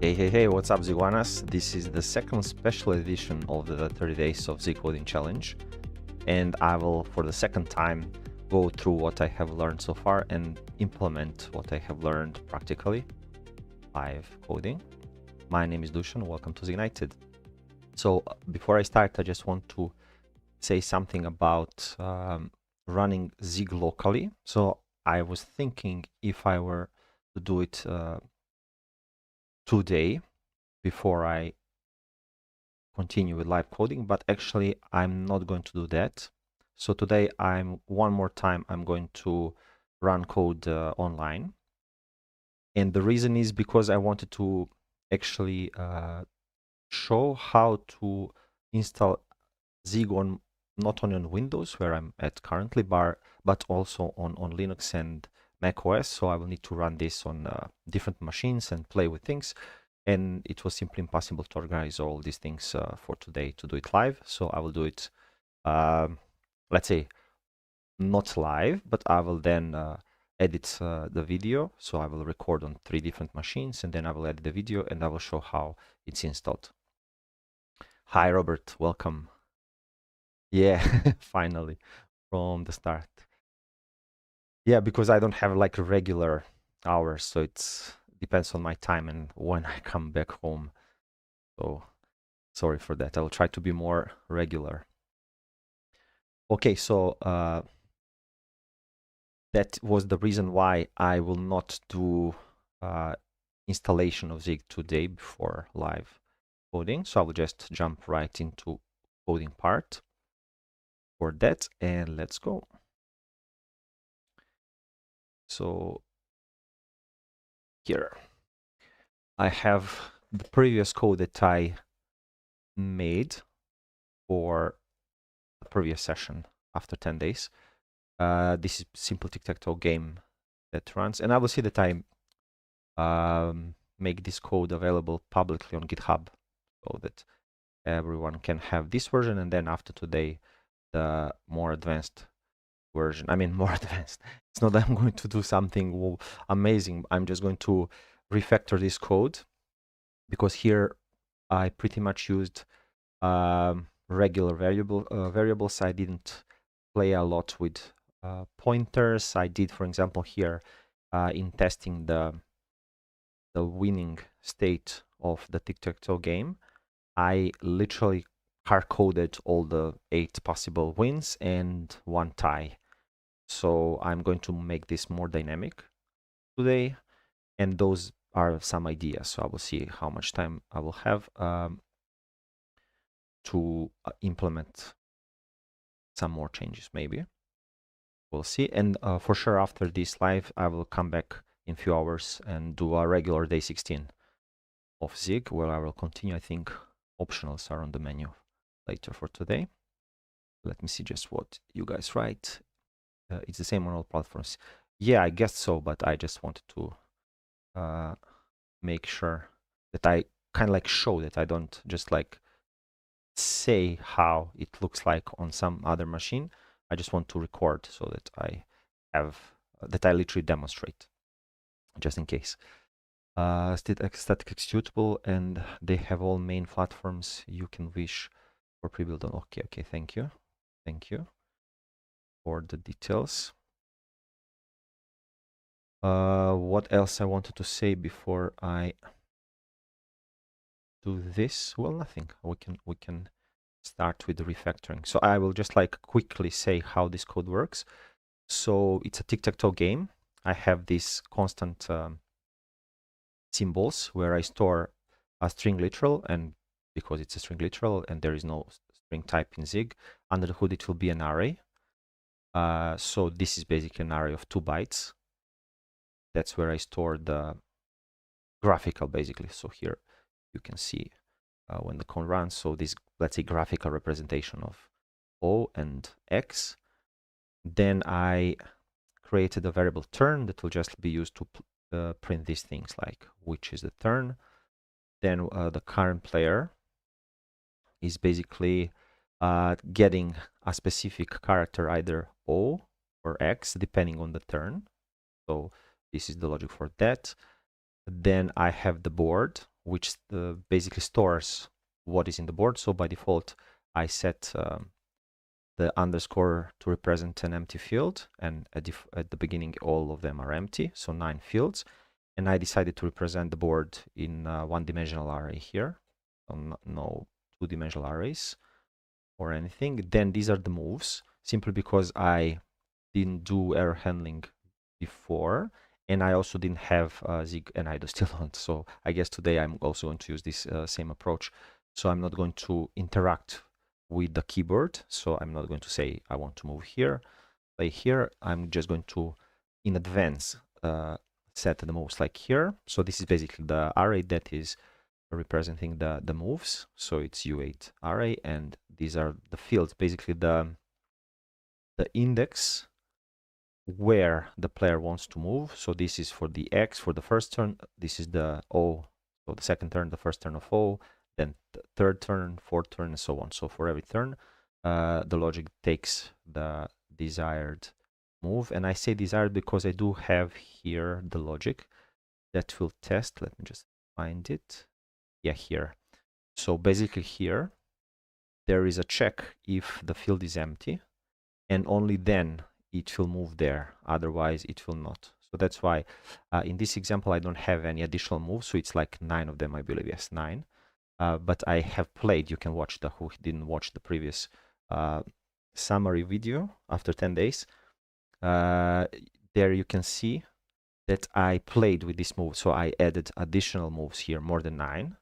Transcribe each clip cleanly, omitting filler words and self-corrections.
Hey, what's up, Ziguanas? This is the second special edition of the 30 Days of Zig Coding Challenge, and I will, for the second time, go through what I have learned so far and implement what I have learned practically, live coding. My name is Dusan, welcome to Zignited. So before I start, I just want to say something about running Zig locally. So I was thinking if I were to do it today, before I continue with live coding, but actually I'm not going to do that. So today one more time I'm going to run code online, and the reason is because I wanted to actually show how to install Zig on not only on Windows, where I'm at currently, but also on Linux and Mac OS. So I will need to run this on different machines and play with things. And it was simply impossible to organize all these things for today to do it live. So I will do it, let's say, not live, but I will then edit the video. So I will record on 3 different machines, and then I will edit the video, and I will show how it's installed. Hi, Robert. Welcome. Yeah, finally, from the start. Yeah, because I don't have like regular hours, so it depends on my time and when I come back home. So sorry for that. I will try to be more regular. Okay, so that was the reason why I will not do installation of Zig today before live coding. So I will just jump right into coding part for that, and let's go. So here I have the previous code that I made for the previous session after 10 days. This is simple tic-tac-toe game that runs, and I will see that I make this code available publicly on GitHub so that everyone can have this version, and then after today, the more advanced version. I mean, more advanced. It's not that I'm going to do something amazing. I'm just going to refactor this code, because here I pretty much used regular variables. I didn't play a lot with pointers. I did, for example, here in testing the winning state of the tic-tac-toe game, I literally hard-coded all the 8 possible wins and 1 tie. So I'm going to make this more dynamic today, and those are some ideas. So I will see how much time I will have to implement some more changes, maybe. We'll see. And for sure, after this live, I will come back in a few hours and do a regular day 16 of Zig, where I will continue. I think optionals are on the menu later for today. Let me see just what you guys write. It's the same on all platforms. Yeah, I guess so, but I just wanted to make sure that I kind of like show that I don't just like say how it looks like on some other machine. I just want to record so that I have that I literally demonstrate, just in case. Static executable, and they have all main platforms you can wish for pre-built on. Okay, thank you for the details. What else I wanted to say before I do this? Well, nothing. We can start with the refactoring. So I will just like quickly say how this code works. So it's a tic-tac-toe game. I have these constant symbols where I store a string literal, and because it's a string literal and there is no string type in Zig, under the hood it will be an array. So this is basically an array of 2 bytes. That's where I store the graphical, basically. So here you can see when the code runs. So this, let's say, graphical representation of O and X. Then I created a variable turn that will just be used to print these things, like which is the turn. Then the current player is basically getting a specific character, either O or X, depending on the turn. So this is the logic for that. Then I have the board, which basically stores what is in the board. So by default, I set the underscore to represent an empty field, and at the beginning all of them are empty, so 9 fields. And I decided to represent the board in one-dimensional array here, so no two-dimensional arrays or anything. Then these are the moves, simply because I didn't do error handling before, and I also didn't have Zig, and I still don't. So I guess today I'm also going to use this same approach. So I'm not going to interact with the keyboard. So I'm not going to say I want to move here, play here. I'm just going to, in advance, set the moves like here. So this is basically the array that is representing the moves. So it's U8 array, and these are the fields, basically the index where the player wants to move. So this is for the X for the first turn, this is the O, so the second turn, the first turn of O, then the third turn, fourth turn, and so on. So for every turn, the logic takes the desired move. And I say desired because I do have here the logic that will test. Let me just find it. Yeah, here. So basically here, there is a check if the field is empty, and only then it will move there, otherwise it will not. So that's why in this example I don't have any additional moves, so it's like 9 of them, I believe. Yes, 9. But I have played, you can watch who didn't watch the previous summary video after 10 days. There you can see that I played with this move, so I added additional moves here, more than 9,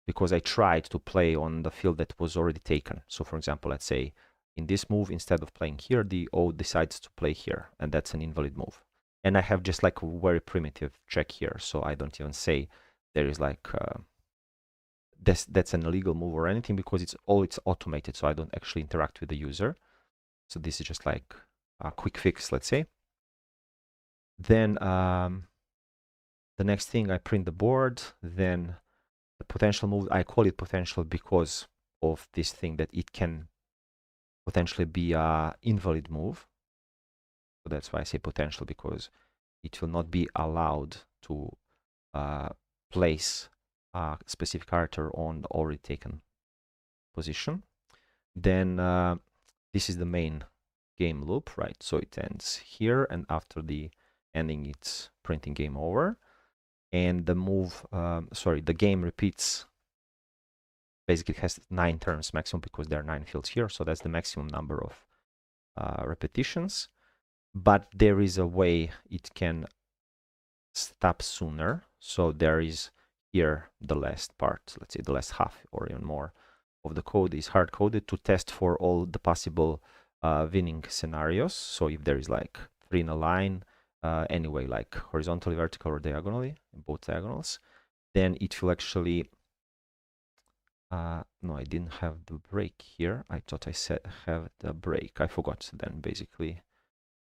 because I tried to play on the field that was already taken. So for example, let's say in this move, instead of playing here, the O decides to play here, and that's an invalid move. And I have just like a very primitive check here, so I don't even say there is like that's an illegal move or anything, because it's automated, so I don't actually interact with the user. So this is just like a quick fix, let's say. Then the next thing, I print the board. Then the potential move, I call it potential because of this thing that it can potentially be a invalid move. So that's why I say potential, because it will not be allowed to place a specific character on the already taken position. Then this is the main game loop, right? So it ends here, and after the ending, it's printing game over. And the move, the game repeats. Basically, it has 9 turns maximum because there are 9 fields here, so that's the maximum number of repetitions. But there is a way it can stop sooner. So there is here the last part, let's say the last half or even more of the code is hard coded to test for all the possible winning scenarios. So if there is like 3 in a line, anyway, like horizontally, vertical, or diagonally, both diagonals, then it will actually no, I didn't have the break here. I thought I said have the break. I forgot. Then basically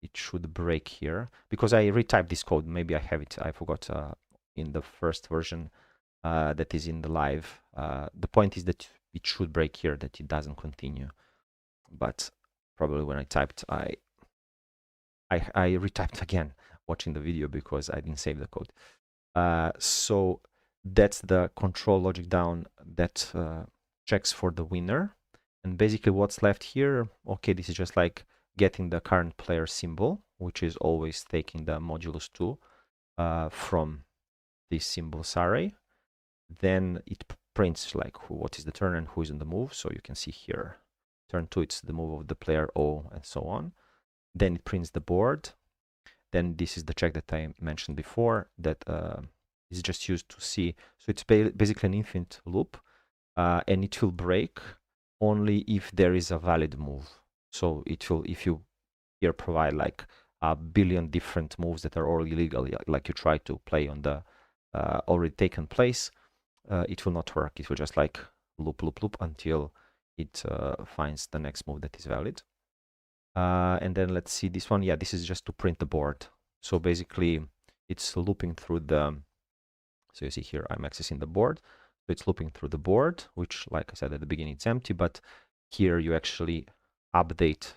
it should break here because I retyped this code. Maybe I have it. I forgot in the first version that is in the live. The point is that it should break here, that it doesn't continue. But probably when I typed, I retyped again watching the video because I didn't save the code. So that's the control logic down that checks for the winner. And basically what's left here, okay, this is just like getting the current player symbol, which is always taking the modulus 2 from this symbols array. Then it prints like what is the turn and who is on the move. So you can see here, turn 2, it's the move of the player O and so on. Then it prints the board. Then this is the check that I mentioned before that is just used to see. So it's basically an infinite loop, and it will break only if there is a valid move. So it will, if you here provide like a billion different moves that are all illegal, like you try to play on the already taken place, it will not work. It will just like loop, loop, loop until it finds the next move that is valid. And then let's see this one. Yeah, this is just to print the board. So basically it's looping through the, so you see here, I'm accessing the board. So it's looping through the board, which like I said at the beginning, it's empty, but here you actually update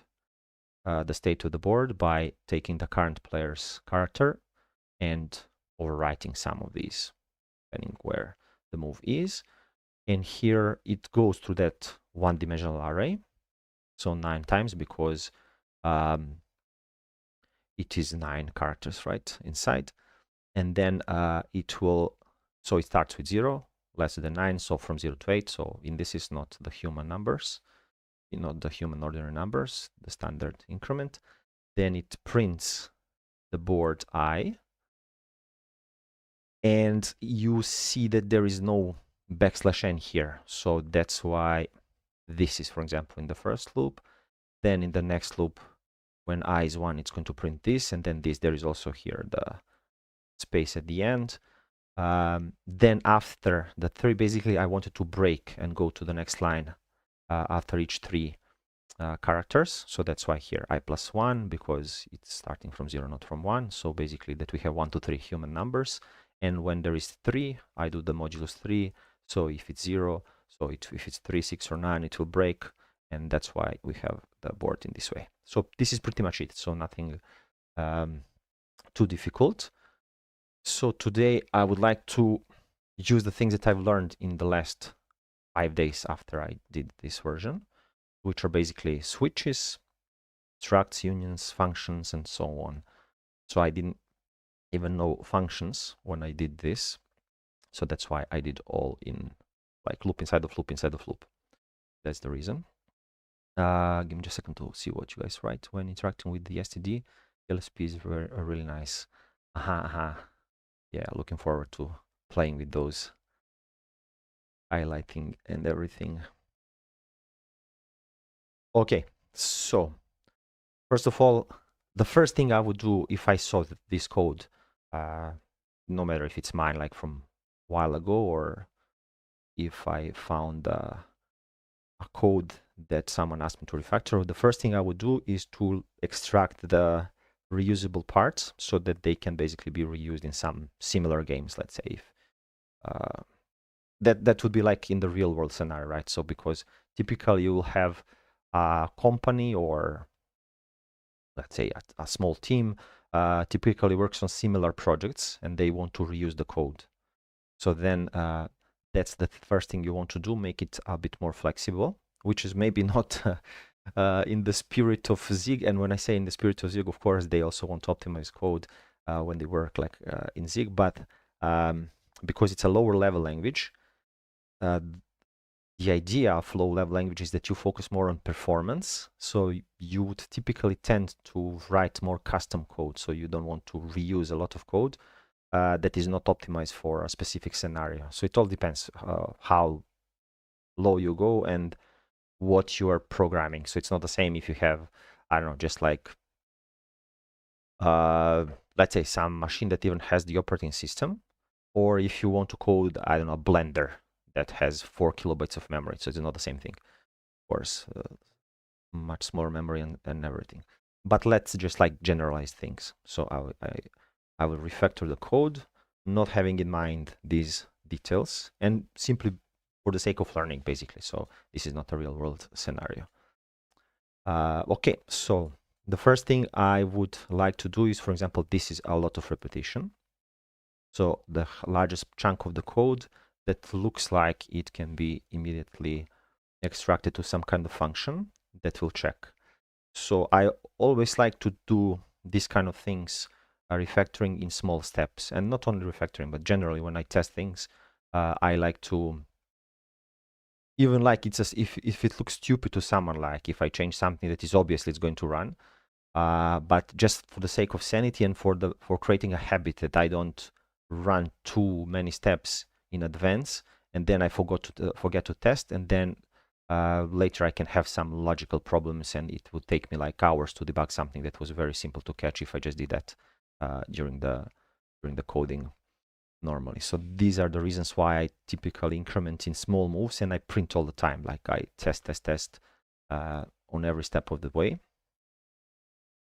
the state of the board by taking the current player's character and overwriting some of these, depending where. the move is. And here it goes through that one-dimensional array. So 9 times, because it is 9 characters, right, inside. And then it will, so it starts with 0, less than 9, so from 0 to 8. So in this is not the human numbers, not the human ordinary numbers, the standard increment. Then it prints the board I, and you see that there is no \n here. So that's why this is, for example, in the first loop. Then in the next loop, when I is 1, it's going to print this, and then this. There is also here the space at the end. Then after the 3, basically, I wanted to break and go to the next line after each 3 characters. So that's why here I plus 1, because it's starting from 0, not from 1. So basically that we have 1, 2, 3 human numbers. And when there is 3, I do the modulus 3. So if it's 0, so if it's 3, 6, or 9, it will break. And that's why we have the board in this way. So this is pretty much it. So nothing too difficult. So today I would like to use the things that I've learned in the last 5 days after I did this version, which are basically switches, structs, unions, functions, and so on. So I didn't even know functions when I did this. So that's why I did all in like loop inside of loop inside of loop. That's the reason. Give me just a second to see what you guys write. When interacting with the STD, LSPs are really nice. Yeah, looking forward to playing with those, highlighting and everything. Okay, so first of all, the first thing I would do if I saw this code, no matter if it's mine, like from a while ago, or if I found a code that someone asked me to refactor, the first thing I would do is to extract the reusable parts so that they can basically be reused in some similar games. Let's say if that would be like in the real world scenario, right? So because typically you will have a company, or let's say a small team typically works on similar projects, and they want to reuse the code. So then that's the first thing you want to do, make it a bit more flexible, which is maybe not in the spirit of Zig. And when I say in the spirit of Zig, of course, they also want to optimize code when they work like in Zig, but because it's a lower level language, the idea of low level language is that you focus more on performance. So you would typically tend to write more custom code. So you don't want to reuse a lot of code that is not optimized for a specific scenario. So it all depends how low you go and what you are programming. So it's not the same if you have, I don't know, just like, let's say some machine that even has the operating system, or if you want to code, I don't know, Blender that has 4 kilobytes of memory. So it's not the same thing, of course, much smaller memory and everything. But let's just like generalize things. So I will refactor the code, not having in mind these details, and simply for the sake of learning, basically. So this is not a real world scenario. Okay, so the first thing I would like to do is, for example, this is a lot of repetition. So the largest chunk of the code that looks like it can be immediately extracted to some kind of function that will check. So I always like to do these kind of things, refactoring in small steps, and not only refactoring, but generally when I test things, I like to, even like it's as if it looks stupid to someone, like if I change something that is obviously it's going to run, but just for the sake of sanity and for creating a habit that I don't run too many steps in advance, and then I forget to test, and then later I can have some logical problems, and it would take me like hours to debug something that was very simple to catch if I just did that during the coding normally. So these are the reasons why I typically increment in small moves, and I print all the time. Like I test on every step of the way.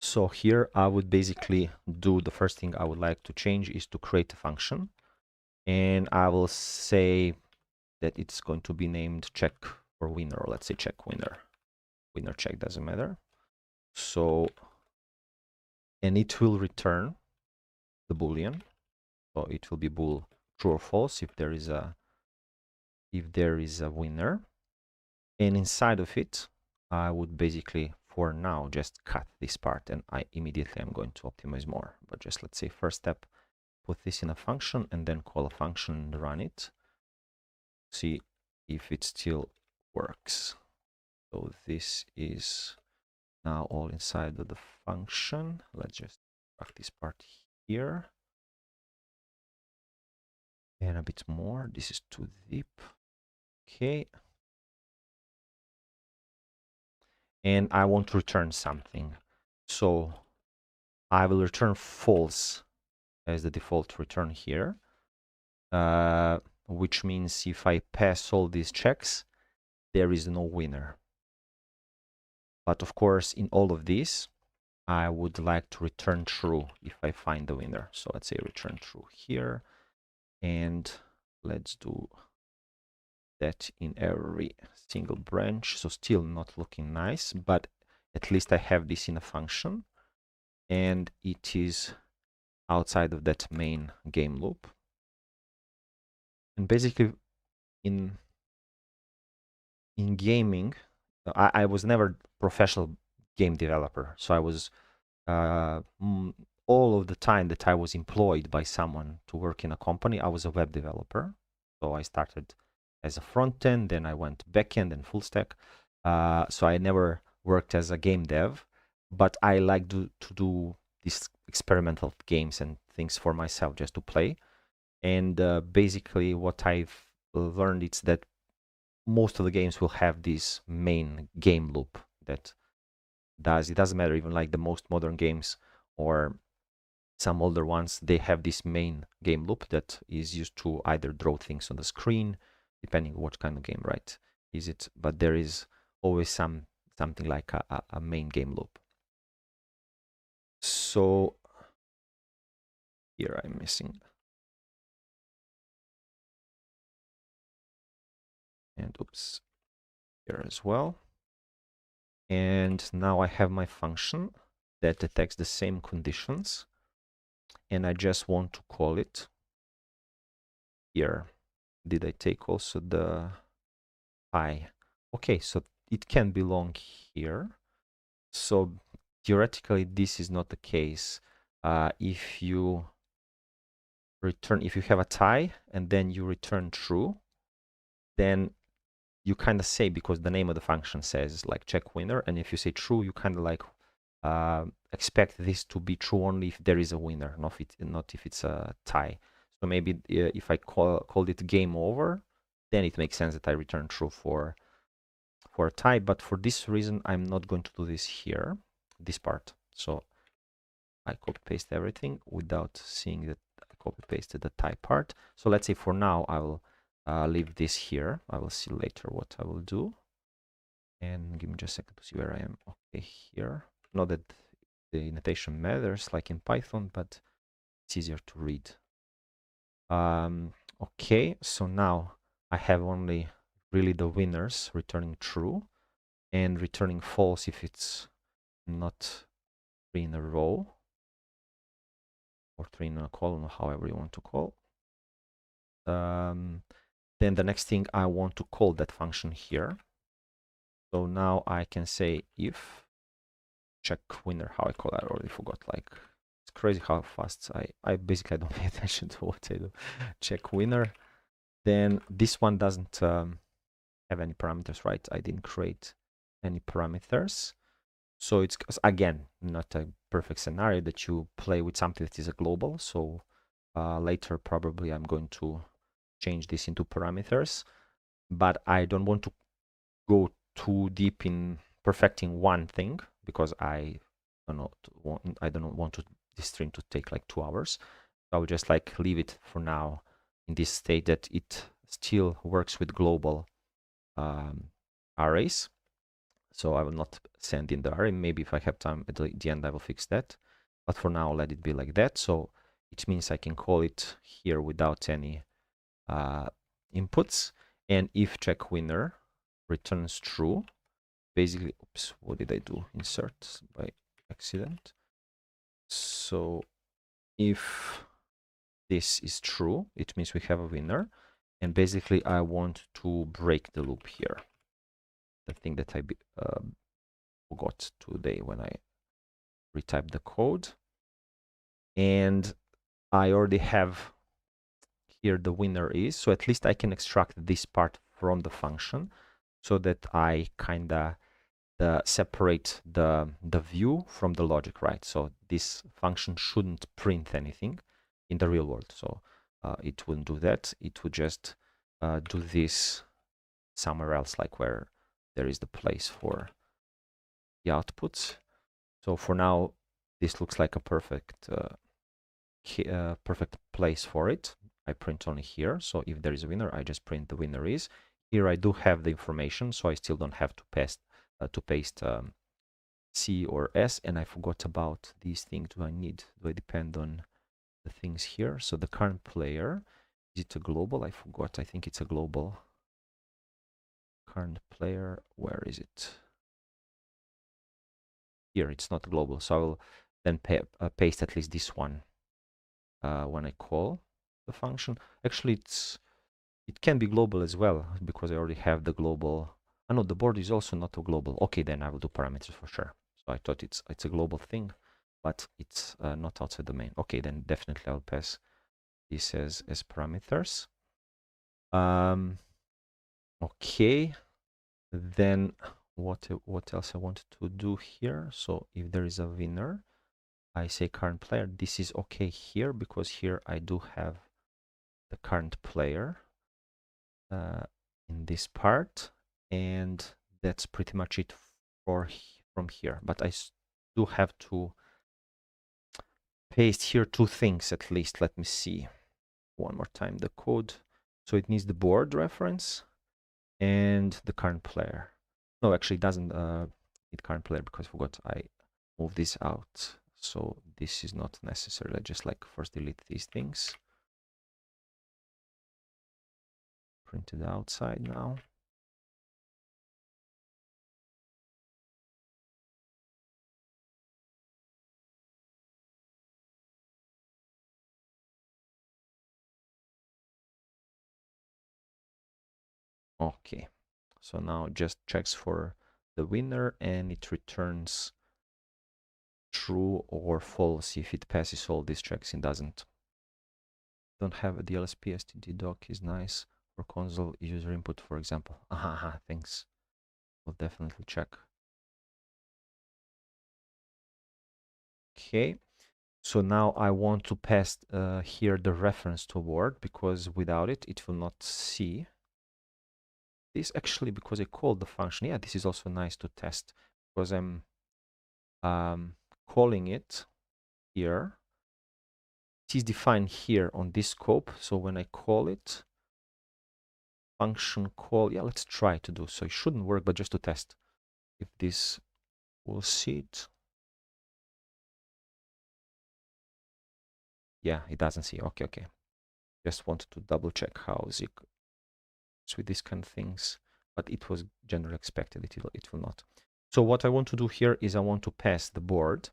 So here I would basically do, the first thing I would like to change is to create a function, and I will say that it's going to be named check for winner, or let's say check winner. Winner check doesn't matter. So, and it will return the boolean. So it will be bool true or false if there is a if there is a winner. And inside of it, I would basically, for now, just cut this part, and I immediately am going to optimize more. But just let's say first step, put this in a function and then call a function and run it. See if it still works. So this is now all inside of the function. Let's just drag this part here. And a bit more. This is too deep. Okay. And I want to return something. So I will return false as the default return here, which means if I pass all these checks, there is no winner. But of course, in all of these, I would like to return true if I find the winner. So let's say return true here, and let's do that in every single branch. So still not looking nice, but at least I have this in a function, and it is outside of that main game loop. And basically in gaming, I was never professional game developer, so I was all of the time that I was employed by someone to work in a company, I was a web developer. So I started as a front end, then I went back end and full stack. So I never worked as a game dev, but I like to do these experimental games and things for myself just to play. And basically what I've learned is that most of the games will have this main game loop that it doesn't matter, even like the most modern games or some older ones, they have this main game loop that is used to either draw things on the screen, depending on what kind of game, right? Is it? But there is always something like a main game loop. So here I'm missing. And oops, here as well. And now I have my function that detects the same conditions. And I just want to call it here. Did I take also the I? Okay, so it can belong here. So theoretically, this is not the case. If you have a tie and then you return true, then you kind of say, because the name of the function says like check winner, and if you say true, you kind of like expect this to be true only if there is a winner, not if it's a tie. So maybe if I called it game over, then it makes sense that I return true for a tie. But for this reason, I'm not going to do this here, this part. So I copy paste everything without seeing that I copy pasted the tie part. So let's say for now I will leave this here. I will see later what I will do. And give me just a second to see where I am. Okay, here. Not that the notation matters like in Python, but it's easier to read. Okay, so now I have only really the winners returning true and returning false if it's not 3 in a row or 3 in a column, however you want to call. Then the next thing, I want to call that function here. So now I can say if check winner, how I call it, I already forgot. Like, it's crazy how fast I basically don't pay attention to what I do. Check winner. Then this one doesn't have any parameters, right? I didn't create any parameters. So it's, again, not a perfect scenario that you play with something that is a global. So later, probably I'm going to change this into parameters, but I don't want to go too deep in perfecting one thing because I don't want this stream to take like 2 hours. So I will just like leave it for now in this state that it still works with global arrays. So I will not send in the array. Maybe if I have time at the end, I will fix that. But for now, let it be like that. So it means I can call it here without any inputs. And if check winner returns true, basically, oops, what did I do? Insert by accident. So if this is true, it means we have a winner. And basically, I want to break the loop here. The thing that I forgot today when I retyped the code. And I already have here the winner is, so at least I can extract this part from the function so that I kind of separate the view from the logic, right? So this function shouldn't print anything in the real world. So it wouldn't do that. It would just do this somewhere else, like where there is the place for the outputs. So for now, this looks like a perfect perfect place for it. I print only here. So if there is a winner, I just print the winner is. Here I do have the information, so I still don't have to paste C or S. And I forgot about these things. Do I depend on the things here? So the current player, is it a global? I forgot. I think it's a global. Current player, where is it? Here, it's not global. So I will then paste at least this one when I call the function. Actually, it can be global as well because I already have the global. I know the board is also not a global. Okay, then I will do parameters for sure. So I thought it's a global thing, but it's not outside the main. Okay, then definitely I'll pass this as parameters. Okay, then what else I wanted to do here? So if there is a winner, I say current player. This is okay here because here I do have the current player in this part, and that's pretty much it from here. But I do have to paste here two things at least. Let me see one more time the code. So it needs the board reference and the current player. No, actually it doesn't need current player because I forgot I moved this out. So this is not necessary. I just like first delete these things. Print it outside now. Okay, so now it just checks for the winner and it returns true or false if it passes all these checks. It doesn't. Don't have a DLSP std doc is nice for console user input, for example. Aha, thanks. We'll definitely check. Okay, so now I want to pass here the reference to word because without it, it will not see this. Actually, because I called the function, yeah, this is also nice to test because I'm calling it here. It is defined here on this scope. So when I call it, function call, yeah, let's try to do so. It shouldn't work, but just to test if this will see it. Yeah, it doesn't see. Okay. Just wanted to double check how Zik is with these kind of things, but it was generally expected. It will not. So what I want to do here is I want to pass the board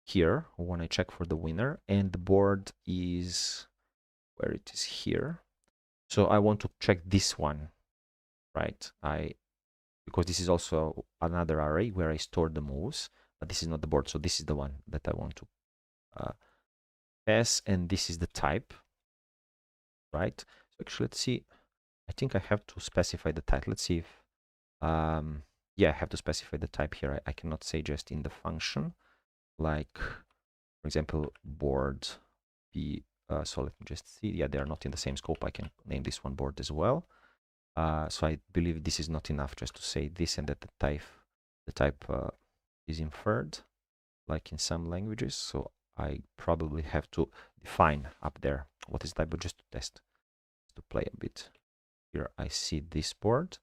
here when I check for the winner, and the board is where it is here. So I want to check this one, right? Because this is also another array where I store the moves, but this is not the board. So this is the one that I want to pass, and this is the type, right? So actually, let's see. I think I have to specify the type. Let's see if, yeah, I have to specify the type here. I cannot say just in the function, like, for example, board b. So let me just see. Yeah, they are not in the same scope. I can name this one board as well. So I believe this is not enough just to say this and that the type is inferred, like in some languages. So I probably have to define up there what is type, but just to test, to play a bit. Here I see this board.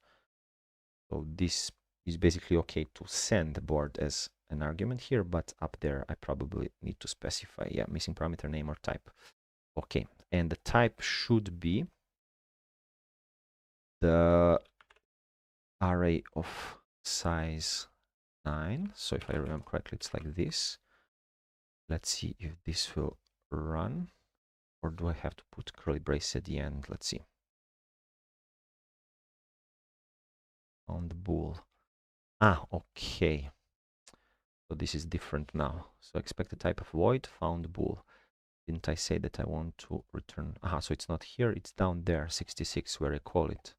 So this is basically okay to send the board as an argument here, but up there I probably need to specify, yeah, missing parameter name or type. Okay, and the type should be the array of size 9. So if I remember correctly, it's like this. Let's see if this will run. Or do I have to put curly brace at the end? Let's see. On the bool. Ah, okay. So this is different now. So expected type of void, found bool. Didn't I say that I want to return? Aha, so it's not here, it's down there, 66, where I call it.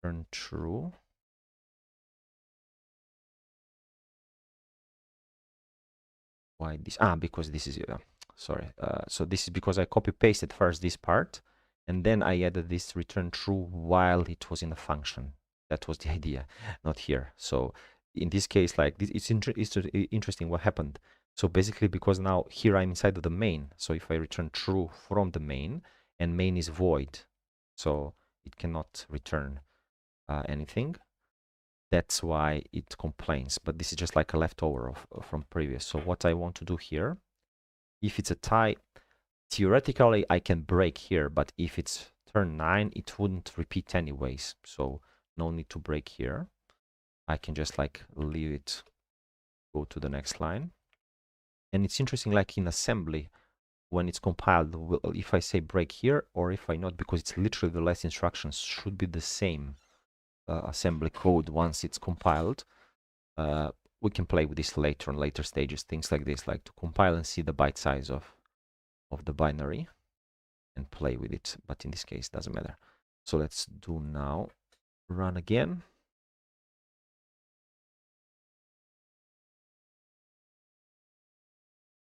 Return true. Why this? Ah, because this is, sorry. So this is because I copy pasted first this part, and then I added this return true while it was in the function. That was the idea, not here. So in this case, like this, it's interesting what happened. So basically, because now here I'm inside of the main. So if I return true from the main, and main is void, so it cannot return anything. That's why it complains. But this is just like a leftover from previous. So what I want to do here, if it's a tie, theoretically I can break here, but if it's turn 9, it wouldn't repeat anyways. So no need to break here. I can just like leave it, go to the next line. And it's interesting, like in assembly, when it's compiled, if I say break here or if I not, because it's literally the last instructions should be the same assembly code once it's compiled. We can play with this later on later stages, things like this, like to compile and see the byte size of the binary and play with it. But in this case, doesn't matter. So let's do now. Run again.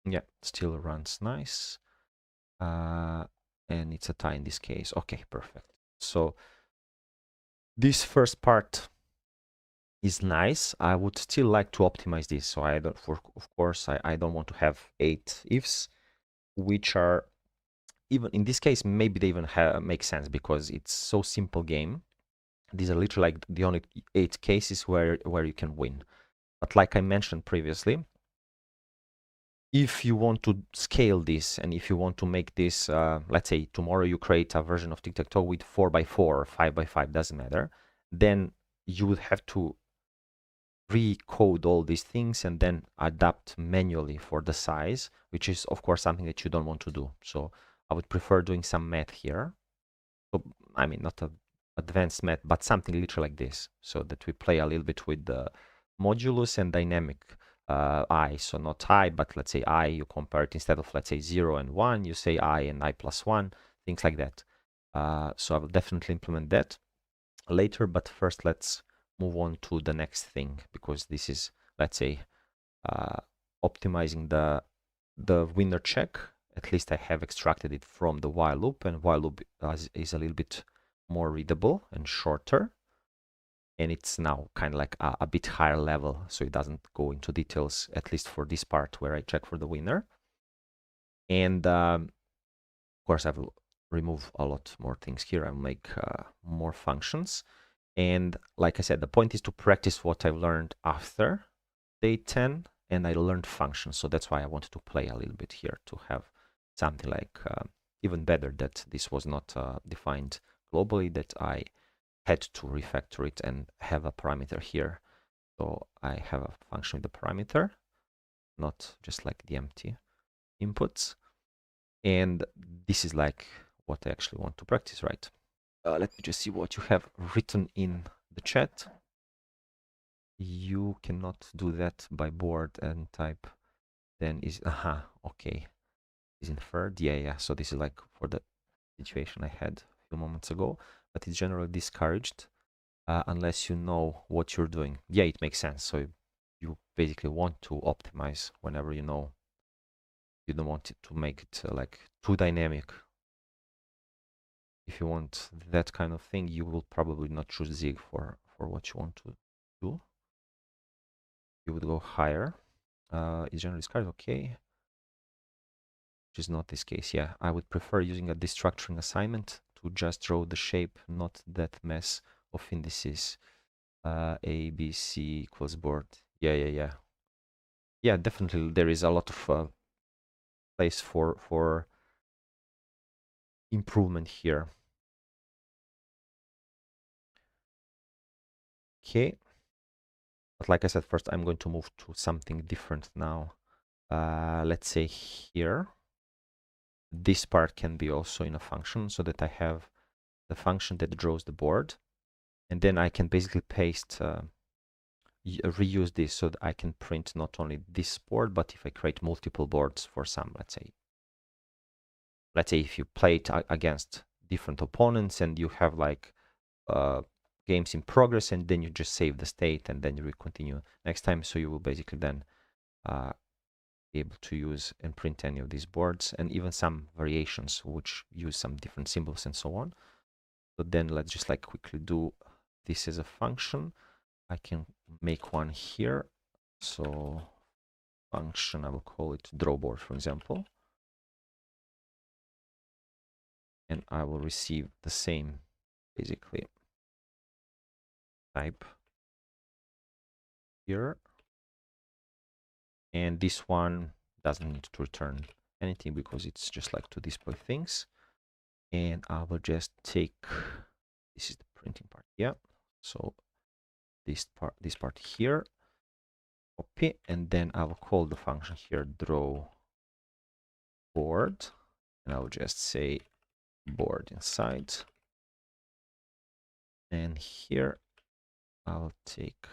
Yeah, still runs nice. And it's a tie in this case. Okay, perfect. So this first part is nice. I would still like to optimize this. So I don't, of course, I don't want to have 8 ifs, which are even in this case, maybe they even make sense because it's so simple game. These are literally like the only 8 cases where you can win. But like I mentioned previously, if you want to scale this and if you want to make this, let's say tomorrow you create a version of Tic-Tac-Toe with 4x4 or 5x5, doesn't matter, then you would have to recode all these things and then adapt manually for the size, which is of course something that you don't want to do. So I would prefer doing some math here. So, I mean, not a advanced math, but something literally like this, so that we play a little bit with the modulus and dynamic I. So not I, but let's say I, you compare it instead of, let's say, 0 and 1, you say I and I plus 1, things like that. So I will definitely implement that later, but first let's move on to the next thing, because this is, let's say, optimizing the winner check. At least I have extracted it from the while loop, and while loop is a little bit more readable and shorter. And it's now kind of like a bit higher level, so it doesn't go into details, at least for this part where I check for the winner. And of course, I will remove a lot more things here. I'll make more functions. And like I said, the point is to practice what I've learned after day 10, and I learned functions. So that's why I wanted to play a little bit here to have something like even better, that this was not defined globally, that I had to refactor it and have a parameter here. So I have a function with a parameter, not just like the empty inputs. And this is like what I actually want to practice, right? Let me just see what you have written in the chat. You cannot do that by board and type. Then is, aha, okay, is inferred. Yeah. So this is like for the situation I had a few moments ago, but it's generally discouraged unless you know what you're doing. Yeah, it makes sense. So you basically want to optimize whenever you know. You don't want it to make it like too dynamic. If you want that kind of thing, you will probably not choose Zig for what you want to do. You would go higher. Is generally discarded, okay. Which is not this case. Yeah, I would prefer using a destructuring assignment to just draw the shape, not that mess of indices. A, B, C equals board. Yeah. Yeah, definitely there is a lot of place for improvement here. Okay. But like I said, first I'm going to move to something different now. Let's say here. this part can be also in a function, so that I have the function that draws the board, and then I can basically paste reuse this so that I can print not only this board, but if I create multiple boards for some, let's say if you play it against different opponents and you have like games in progress, and then you just save the state and then you will continue next time. So you will basically then be able to use and print any of these boards, and even some variations which use some different symbols and so on. So then let's just like quickly do this as a function. I can make one here. So function, I will call it drawboard, for example. And I will receive the same, basically, type here. And this one doesn't need to return anything because it's just like to display things. And I will just take, this is the printing part, yeah. So this part here, copy, and then I will call the function here draw board, and I will just say board inside. And here I'll take,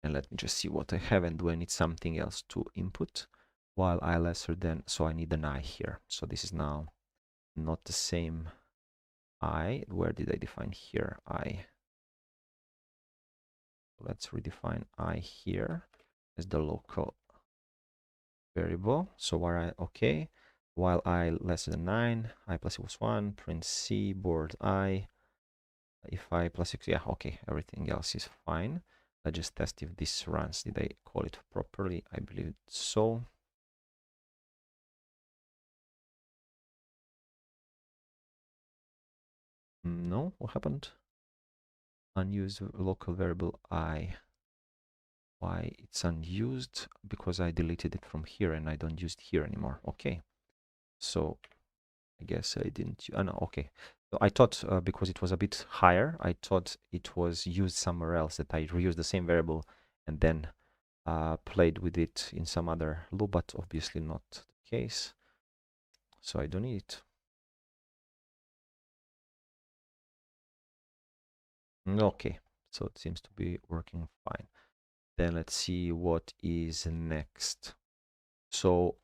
and let me just see what I have, and do I need something else to input while I lesser than, so I need an I here. So this is now not the same I. Where did I define here I? Let's redefine I here as the local variable. So where I, okay, while I less than 9, I plus equals 1, print C, board I. If I plus 6, yeah, okay, everything else is fine. Let's just test if this runs. Did I call it properly? I believe so. No, what happened? Unused local variable I. Why it's unused? Because I deleted it from here and I don't use it here anymore. Okay, so I guess I didn't. Oh, no, okay. So I thought because it was a bit higher, I thought it was used somewhere else, that I reused the same variable and then played with it in some other loop, but obviously not the case. So I don't need it. Okay, so it seems to be working fine. Then let's see what is next. So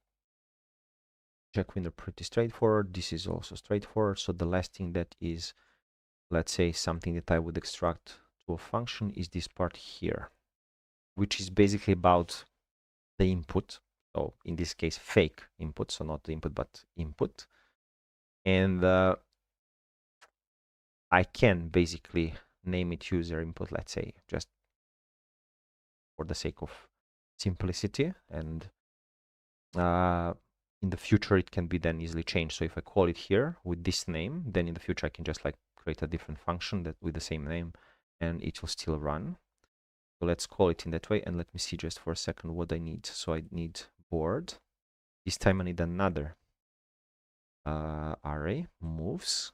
check window, pretty straightforward. This is also straightforward. So the last thing that is, let's say, something that I would extract to a function is this part here, which is basically about the input. So in this case, fake input. So not the input, but input. And I can basically name it user input, let's say, just for the sake of simplicity. And in the future, it can be then easily changed. So if I call it here with this name, then in the future, I can just like create a different function that with the same name, and it will still run. So let's call it in that way. And let me see just for a second what I need. So I need board. This time I need another array, moves,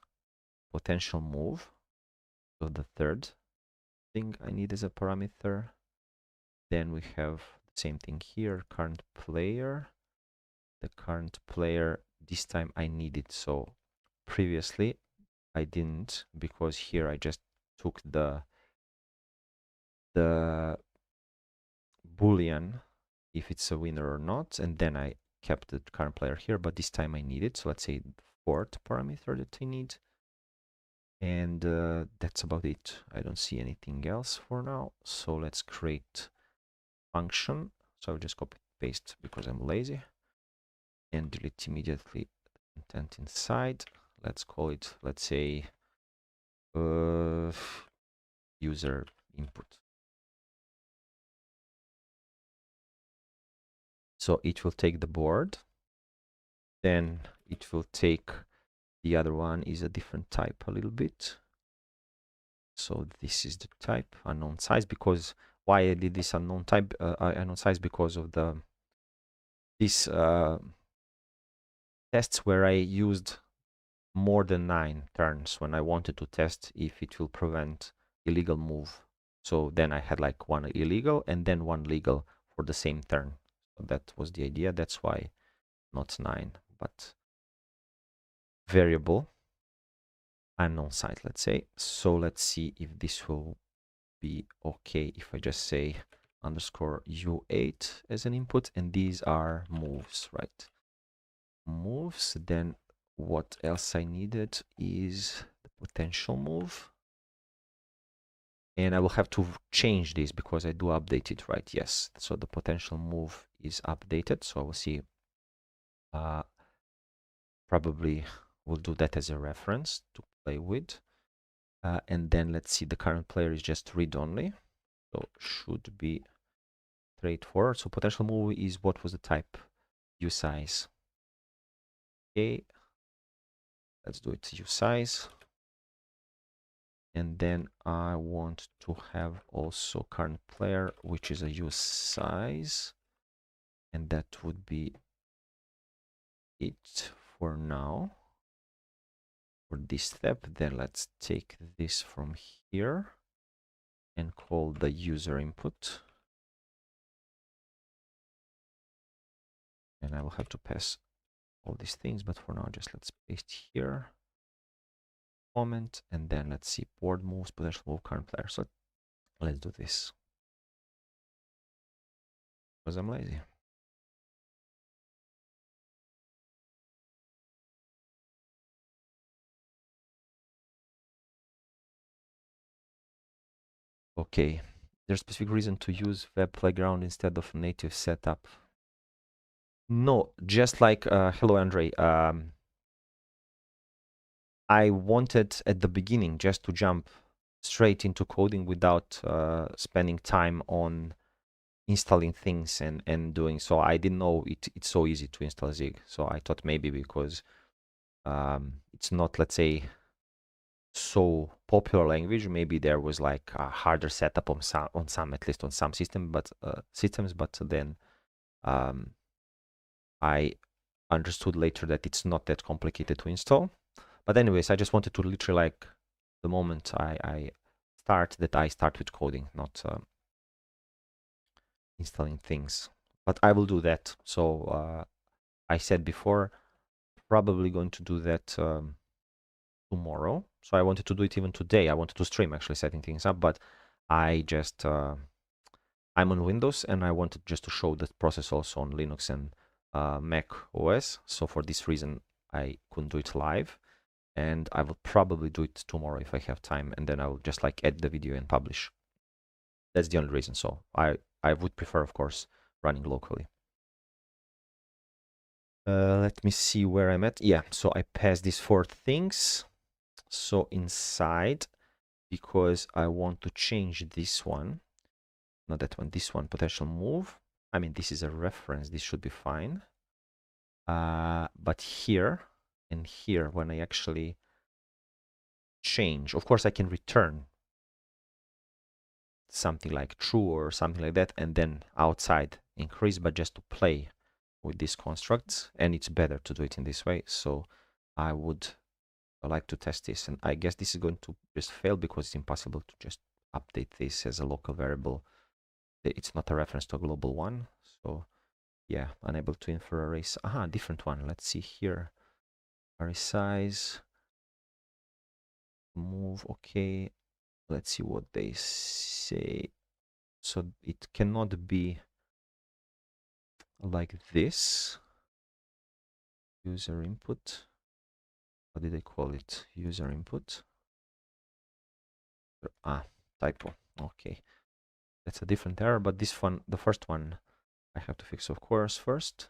potential move. So the third thing I need as a parameter. Then we have the same thing here, current player. The current player, this time I need it. So previously I didn't, because here I just took the boolean if it's a winner or not, and then I kept the current player here, but this time I need it. So let's say the fourth parameter that I need. And that's about it. I don't see anything else for now. So let's create function. So I'll just copy paste because I'm lazy, and delete immediately the content inside. Let's call it, let's say, user input. So it will take the board, then it will take the other one, is a different type a little bit. So this is the type, unknown size, because why I did this unknown type, unknown size, because of this tests where I used more than 9 turns when I wanted to test if it will prevent illegal move. So then I had like one illegal and then one legal for the same turn. So that was the idea. That's why not 9. but variable unknown site, let's say. So let's see if this will be okay if I just say underscore u8 as an input, and these are moves, right? Moves. Then what else I needed is the potential move, and I will have to change this because I do update it, right? Yes, so the potential move is updated, so I will see probably we'll do that as a reference to play with. And then let's see, the current player is just read-only, so should be straightforward. So potential move is, what was the type? uSize. Okay, let's do it uSize. And then I want to have also current player, which is a uSize, and that would be it for now for this step. Then let's take this from here and call the user input, and I will have to pass all these things, but for now just let's paste here, comment, and then let's see board moves, potential move, current player. So let's do this because I'm lazy. Okay, there's a specific reason to use web playground instead of native setup? No, just like hello Andre, I wanted at the beginning just to jump straight into coding without spending time on installing things and doing so. I didn't know it's so easy to install Zig, so I thought maybe because it's not, let's say, so popular language, maybe there was like a harder setup on some at least on some system, but systems. But then I understood later that it's not that complicated to install. But anyways, I just wanted to literally, like, the moment I start with coding, not installing things. But I will do that. So I said before, probably going to do that tomorrow. So I wanted to do it even today. I wanted to stream actually setting things up, but I just I'm on Windows and I wanted just to show the process also on Linux and Mac OS. So for this reason, I couldn't do it live, and I will probably do it tomorrow if I have time, and then I will just like edit the video and publish. That's the only reason. So I would prefer, of course, running locally. Let me see where I'm at. Yeah, so I passed these 4 things. So inside, because I want to change this one, not that one, this one, potential move. I mean, this is a reference, this should be fine. But here and here, when I actually change, of course I can return something like true or something like that, and then outside increase, but just to play with these constructs, and it's better to do it in this way. So I would like to test this, and I guess this is going to just fail because it's impossible to just update this as a local variable. It's not a reference to a global one. So yeah, unable to infer array. Aha, different one. Let's see here. Array size, move. Okay, let's see what they say. So it cannot be like this. User input. What did I call it? User input. Ah, typo. Okay, that's a different error. But this one, the first one, I have to fix, of course, first.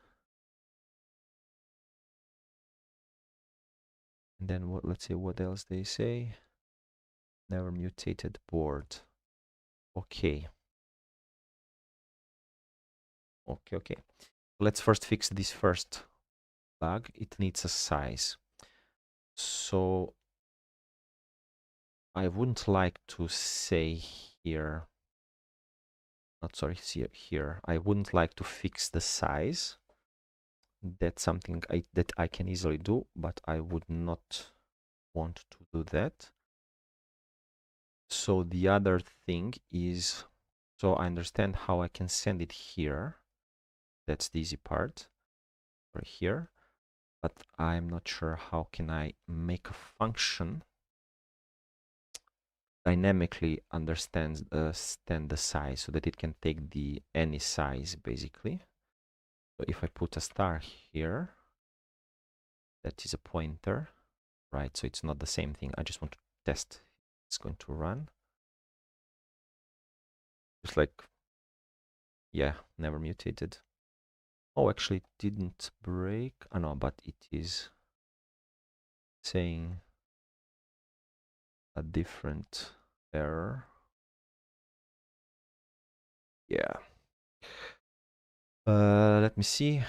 And then what? Let's see what else they say. Never mutated board. Okay. Okay. Let's first fix this first bug. It needs a size. So I wouldn't like to say here, not sorry, here. I wouldn't like to fix the size. That's something that I can easily do, but I would not want to do that. So the other thing is, so I understand how I can send it here. That's the easy part, right here. but I'm not sure how can I make a function dynamically understand the size so that it can take any size basically. So if I put a star here, that is a pointer, right? So it's not the same thing. I just want to test. It's going to run. Just like, yeah, never mutated. Oh, actually, it didn't break. Oh, no, but it is saying a different error. Yeah. Let me see.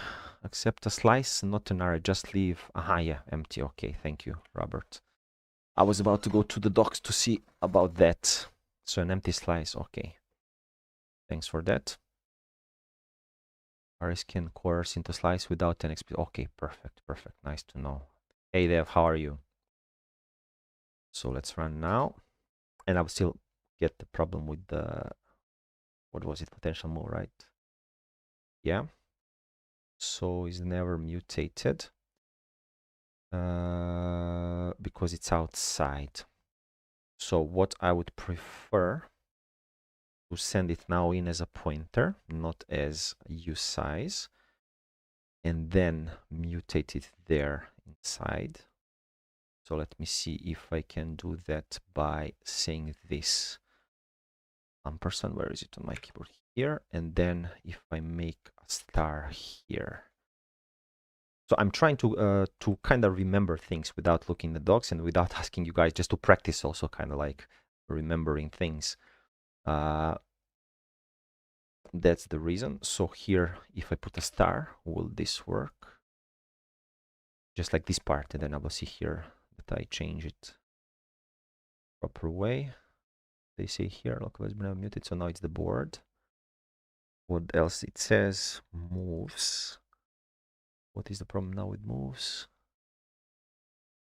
Accept a slice, not an array. Just leave. Aha, yeah, empty. Okay, thank you, Robert. I was about to go to the docs to see about that. So an empty slice. Okay. Thanks for that. Arrays can coerce into slice without an explicit. Okay, perfect, perfect. Nice to know. Hey Dev, how are you? So let's run now. And I will still get the problem with the, what was it, potential move, right? Yeah. So it's never mutated because it's outside. So what I would prefer to send it now in as a pointer, not as use size, and then mutate it there inside. So let me see if I can do that by saying this ampersand. Where is it on my keyboard? Here. And then if I make a star here. So I'm trying to kind of remember things without looking at the docs and without asking you guys, just to practice also kind of like remembering things. That's the reason. So here, if I put a star, will this work? Just like this part, and then I will see here that I change it proper way. They say here, local has been muted, so now it's the board. What else it says? Moves. What is the problem now with moves?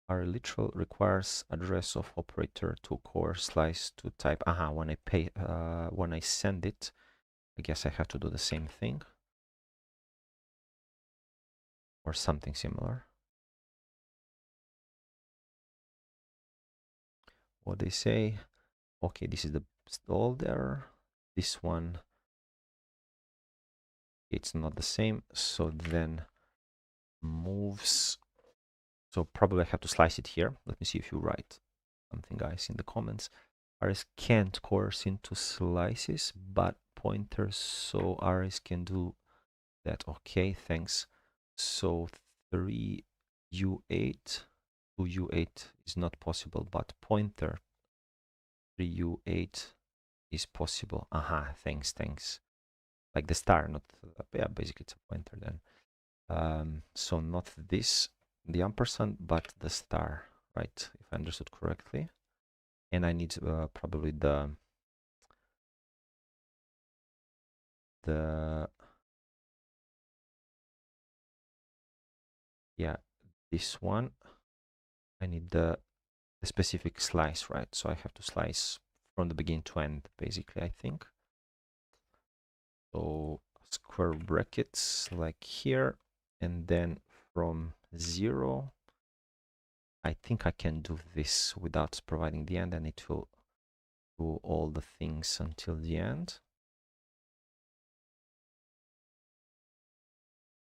Our literal requires address of operator to core slice to type. Aha, when I send it, I guess I have to do the same thing or something similar. What they say? Okay, this is the stalled error. This one, it's not the same. So then moves. So probably I have to slice it here. Let me see if you write something, guys, in the comments. Arrays can't coerce into slices, but pointers, so arrays can do that. Okay, thanks. So 3U8, 2U8 is not possible, but pointer 3U8 is possible. Aha, thanks, thanks. Like the star, not, yeah, basically it's a pointer then. So not this, the ampersand, but the star, right? If I understood correctly. And I need probably the yeah, this one. I need the specific slice, right? So I have to slice from the beginning to end, basically, I think. So square brackets like here, and then from 0, I think I can do this without providing the end, and it will do all the things until the end.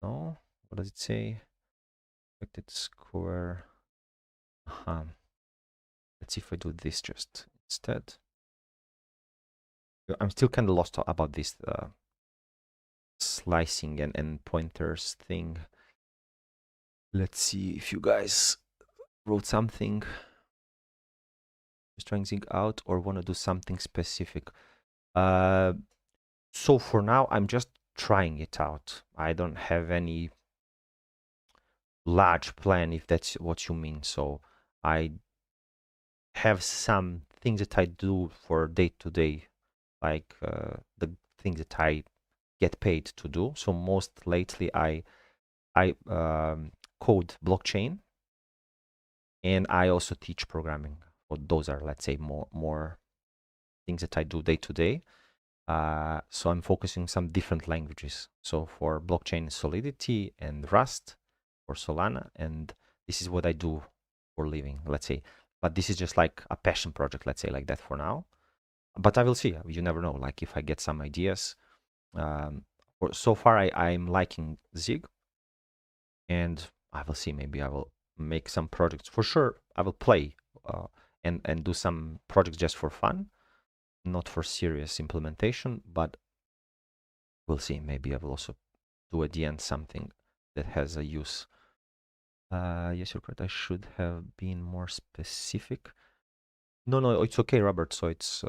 No? What does it say? Expected square. Let's see if I do this just instead. I'm still kind of lost about this slicing and pointers thing. Let's see if you guys wrote something, just trying things out, or want to do something specific. So for now, I'm just trying it out. I don't have any large plan, if that's what you mean. So I have some things that I do for day to day, like the things that I get paid to do. So most lately, I code blockchain, and I also teach programming. So those are, let's say, more things that I do day to day. So I'm focusing some different languages. So for blockchain, Solidity and Rust, for Solana, and this is what I do for living, let's say. But this is just like a passion project, let's say, like that for now. But I will see. You never know. Like if I get some ideas. So far, I'm liking Zig, and I will see. Maybe I will make some projects for sure. I will play and do some projects just for fun, not for serious implementation. But we'll see. Maybe I will also do at the end something that has a use. Yes, you're correct. I should have been more specific. No, it's okay, Robert. So it's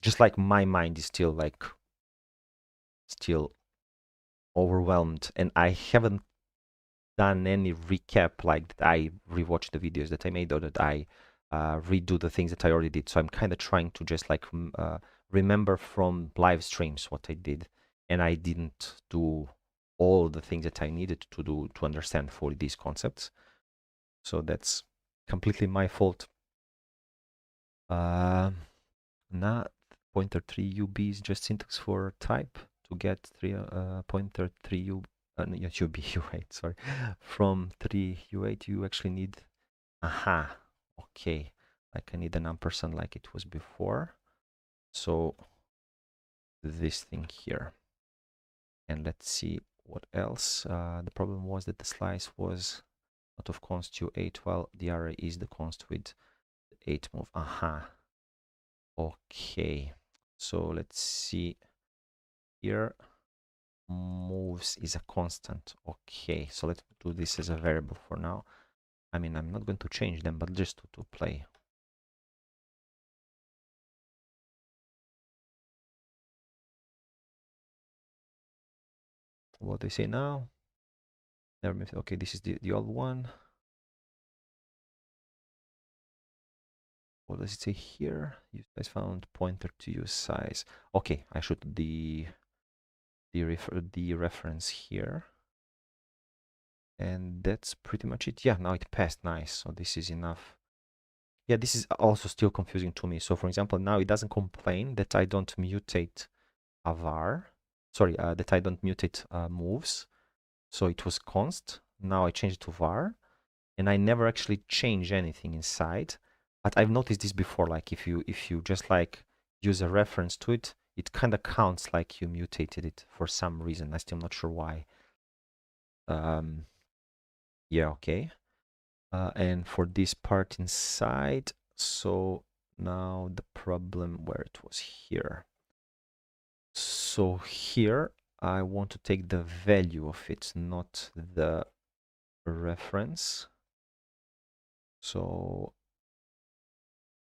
just like my mind is still overwhelmed, and I haven't done any recap like that. I rewatch the videos that I made or that I redo the things that I already did. So I'm kind of trying to just like remember from live streams what I did, and I didn't do all the things that I needed to do to understand fully these concepts. So that's completely my fault. Not pointer 3 UB is just syntax for type to get 3 pointer 3 U yeah, UB U8, sorry. From 3 U8 you actually need aha. Okay. Like I need an ampersand like it was before. So this thing here. And let's see what else. The problem was that the slice was out of const U8 while the array is the const with 8 move. Aha. Okay. So let's see here. Moves is a constant. Okay, so let's do this as a variable for now. I mean, I'm not going to change them, but just to play. What do they say now? Never mind. Okay, this is the old one. What does it say here? You guys found pointer to use size. Okay, I should the reference here. And that's pretty much it. Yeah, now it passed. Nice. So this is enough. Yeah, this is also still confusing to me. So for example, now it doesn't complain that I don't mutate a var. Sorry, that I don't mutate moves. So it was const. Now I changed it to var. And I never actually change anything inside. But I've noticed this before. Like if you just like use a reference to it, it kind of counts like you mutated it for some reason. I'm still not sure why. Yeah, okay. And for this part inside, so now the problem where it was here. So here I want to take the value of it, not the reference. So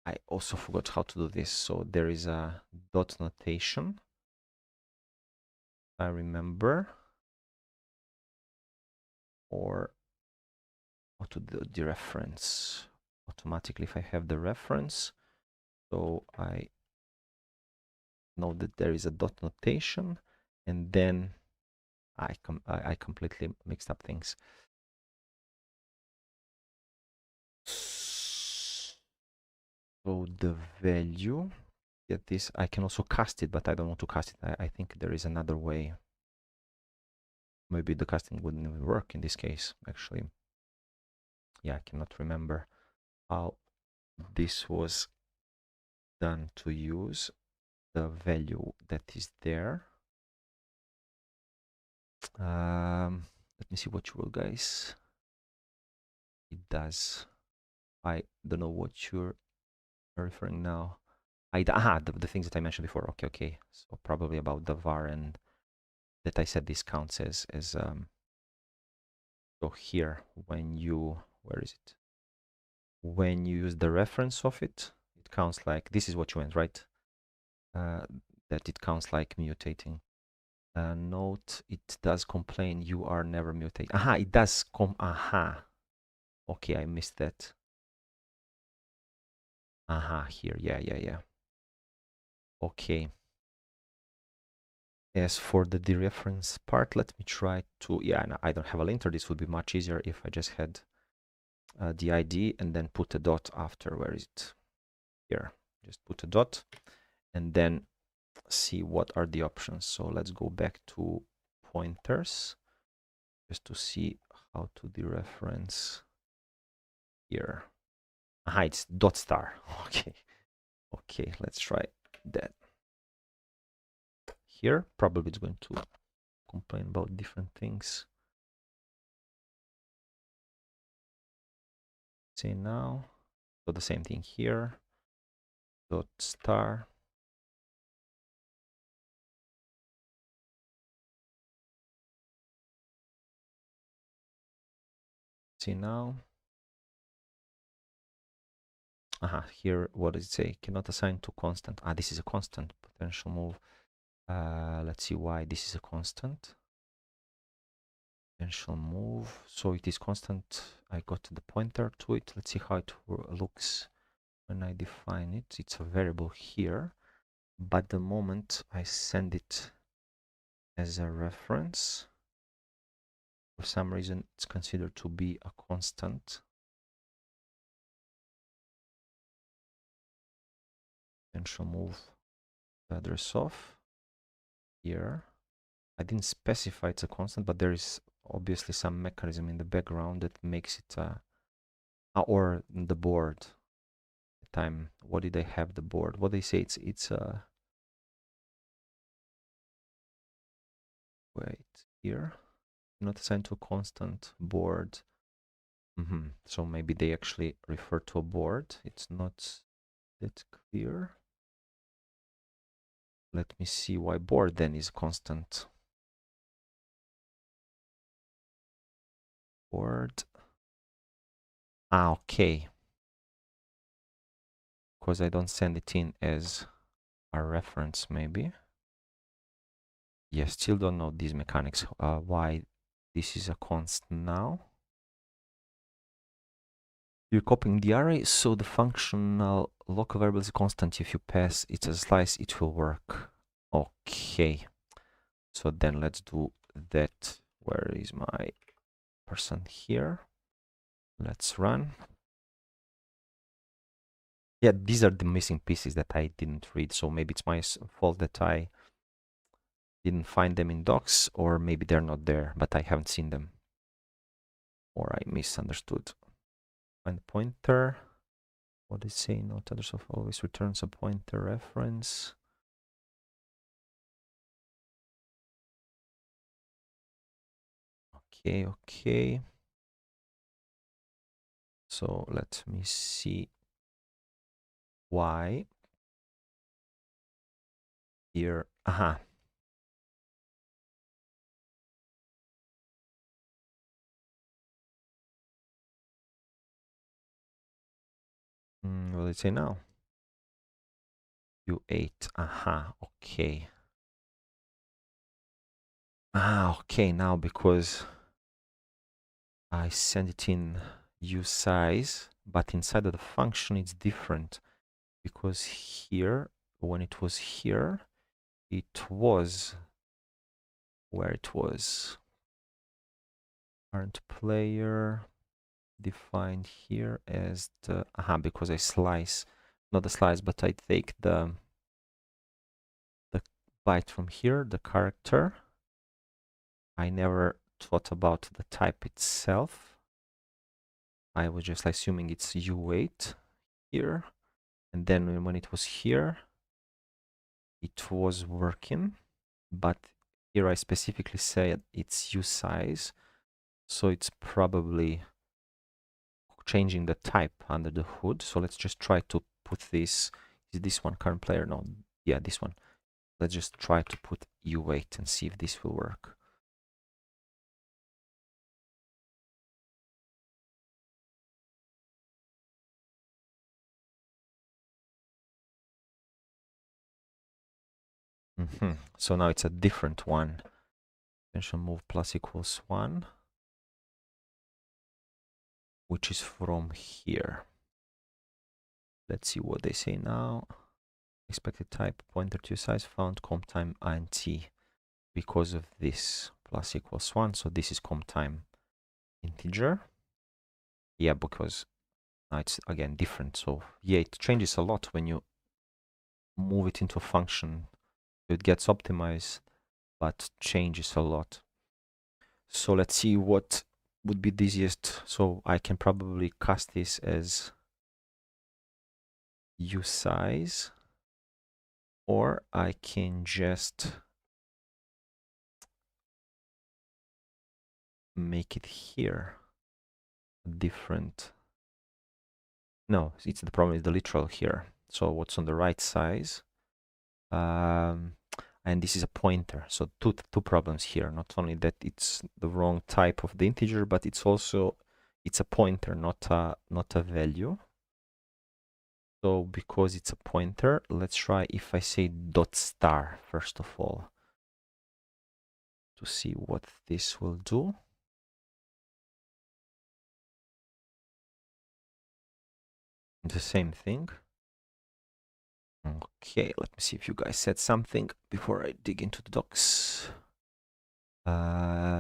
I also forgot how to do this. So there is a dot notation. I remember. Or how to do the reference automatically if I have the reference. So I know that there is a dot notation, and then I completely mixed up things. So the value, get this, I can also cast it, but I don't want to cast it. I think there is another way. Maybe the casting wouldn't even work in this case, actually. Yeah, I cannot remember how this was done to use the value that is there. Let me see what you will, guys. It does. I don't know what you're referring now. The things that I mentioned before. Okay. So probably about the var and that I said this counts as so here when you, where is it? When you use the reference of it, it counts like, this is what you meant, right? That it counts like mutating. Note, it does complain you are never mutating. It does Okay, I missed that. Here, yeah. Okay. As for the dereference part, let me try to, no, I don't have a linter. This would be much easier if I just had the ID and then put a dot after. Where is it? Here. Just put a dot and then see what are the options. So let's go back to pointers just to see how to dereference here. Aha, it's dot star. Okay. Okay, let's try that. Here, probably it's going to complain about different things. See now. So the same thing here. Dot star. See now. Aha, here, what does it say? Cannot assign to constant. Ah, this is a constant potential move. Let's see why this is a constant. Potential move. So it is constant. I got the pointer to it. Let's see how it looks when I define it. It's a variable here. But the moment I send it as a reference, for some reason it's considered to be a constant. Potential move the address of here. I didn't specify it's a constant, but there is obviously some mechanism in the background that makes it or the board. Time, what did I have the board? What they say it's a wait here, not assigned to a constant board. So maybe they actually refer to a board. It's not that clear. Let me see why board then is constant. Board. Ah, okay. Because I don't send it in as a reference, maybe. Yes, still don't know these mechanics. Why this is a const now. You're copying the array, so the functional local variable is constant. If you pass it as a slice, it will work. Okay. So then let's do that. Where is my person here? Let's run. Yeah, these are the missing pieces that I didn't read. So maybe it's my fault that I didn't find them in docs, or maybe they're not there, but I haven't seen them. Or I misunderstood. Find pointer. What is say? Note address of always returns a pointer reference. Okay, okay. So let me see why here. Aha. What did it say now? U8. Aha. Okay. Ah, okay. Now because I send it in uSize, but inside of the function it's different because here, when it was here, it was where it was. Current player defined here as the because I slice, not the slice, but I take the byte from here, the character. I never thought about the type itself. I was just assuming it's U8 here, and then when it was here, it was working, but here I specifically said it's uSize, so it's probably changing the type under the hood. So let's just try to put this. Is this one current player? No, yeah, this one. Let's just try to put U8 and see if this will work. So now it's a different one. Potential move plus equals 1, which is from here. Let's see what they say now. Expected type pointer to size found comp time int because of this plus equals 1. So this is comp time integer. Yeah, because now it's again different. So yeah, it changes a lot when you move it into a function. It gets optimized, but changes a lot. So let's see what would be the easiest. So I can probably cast this as usize, or I can just make it here different. No, it's the problem is the literal here. So what's on the right size? And this is a pointer. So two problems here. Not only that it's the wrong type of the integer, but it's also it's a pointer, not a value. So because it's a pointer, let's try if I say dot star first of all to see what this will do. The same thing. Okay, let me see if you guys said something before I dig into the docs.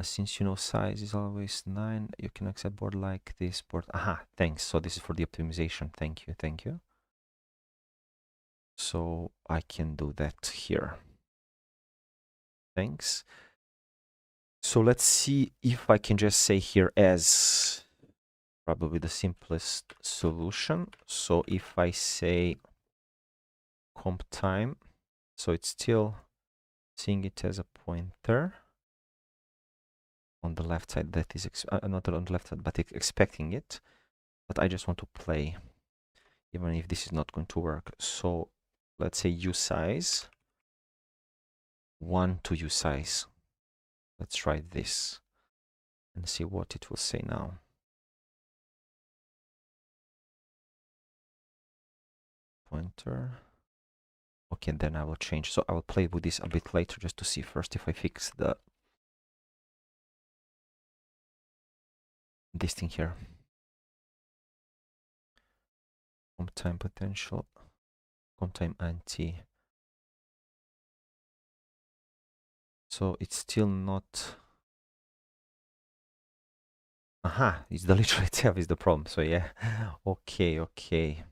Since you know size is always 9, you can accept board like this board. Aha, thanks. So this is for the optimization. Thank you, thank you. So I can do that here. Thanks. So let's see if I can just say here as probably the simplest solution. So if I say comp time, so it's still seeing it as a pointer on the left side, that is not on the left side, but it's expecting it. But I just want to play, even if this is not going to work. So let's say usize 1 to usize. Let's try this and see what it will say now. Pointer. Okay, then I will change. So I will play with this a bit later just to see first if I fix this thing here. Comp time potential, comp time anti. So it's still not. Aha, it's the literal itself is the problem. So yeah, okay, okay.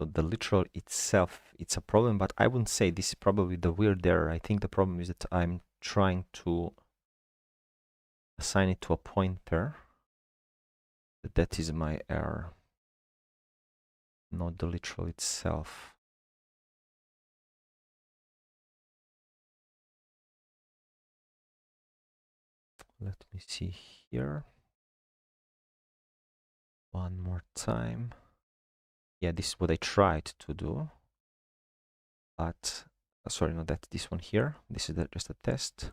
So the literal itself, it's a problem, but I wouldn't say this is probably the weird error. I think the problem is that I'm trying to assign it to a pointer. That is my error, not the literal itself. Let me see here. One more time. Yeah, this is what I tried to do. But, sorry, not that, this one here. This is just a test.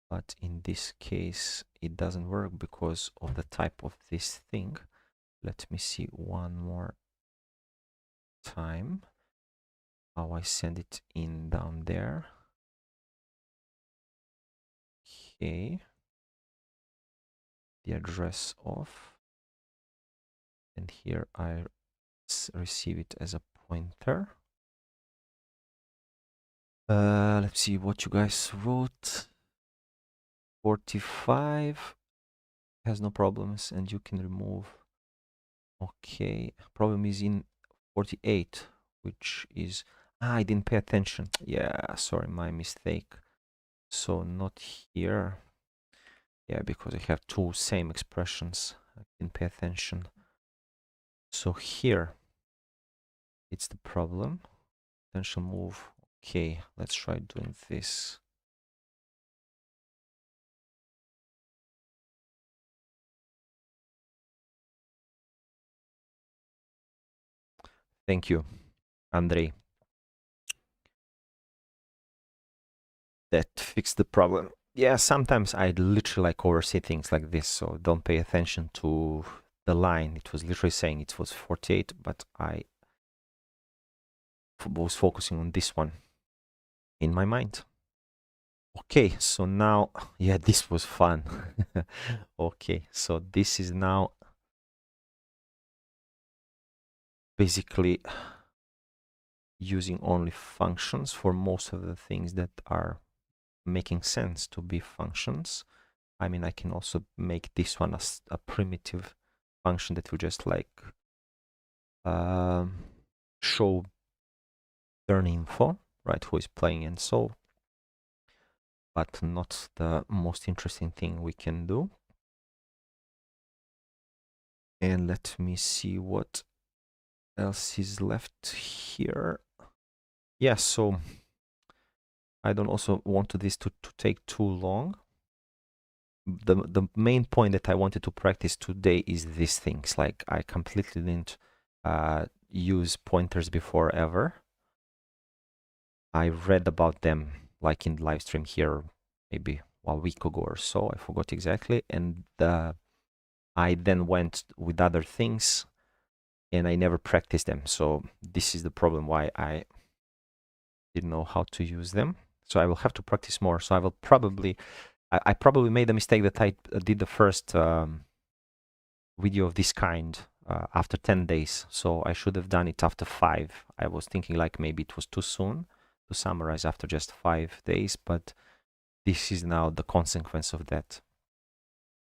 But in this case, it doesn't work because of the type of this thing. Let me see one more time how I send it in down there. Okay. The address of. And here I receive it as a pointer. Let's see what you guys wrote. 45 has no problems and you can remove. Okay, problem is in 48, which is I didn't pay attention. Yeah, sorry, my mistake. So not here. Yeah, because I have two same expressions. I didn't pay attention. So here it's the problem. Potential move. Okay, let's try doing this. Thank you, Andrei. That fixed the problem. Yeah, sometimes I literally like oversee things like this, so don't pay attention to the line. It was literally saying it was 48, but I was focusing on this one in my mind. Okay, so now, yeah, this was fun. Okay, so this is now basically using only functions for most of the things that are making sense to be functions. I mean, I can also make this one as a primitive function that will just like show turn info, right, who is playing. And so but not the most interesting thing we can do. And let me see what else is left here. Yeah, so I don't also want this to take too long. The main point that I wanted to practice today is these things. Like I completely didn't use pointers before ever. I read about them like in live stream here maybe a week ago or so. I forgot exactly. And I then went with other things and I never practiced them. So this is the problem why I didn't know how to use them. So I will have to practice more. So I will probably, I probably made the mistake that I did the first video of this kind after 10 days. So I should have done it after 5. I was thinking like maybe it was too soon to summarize after just 5 days, but this is now the consequence of that.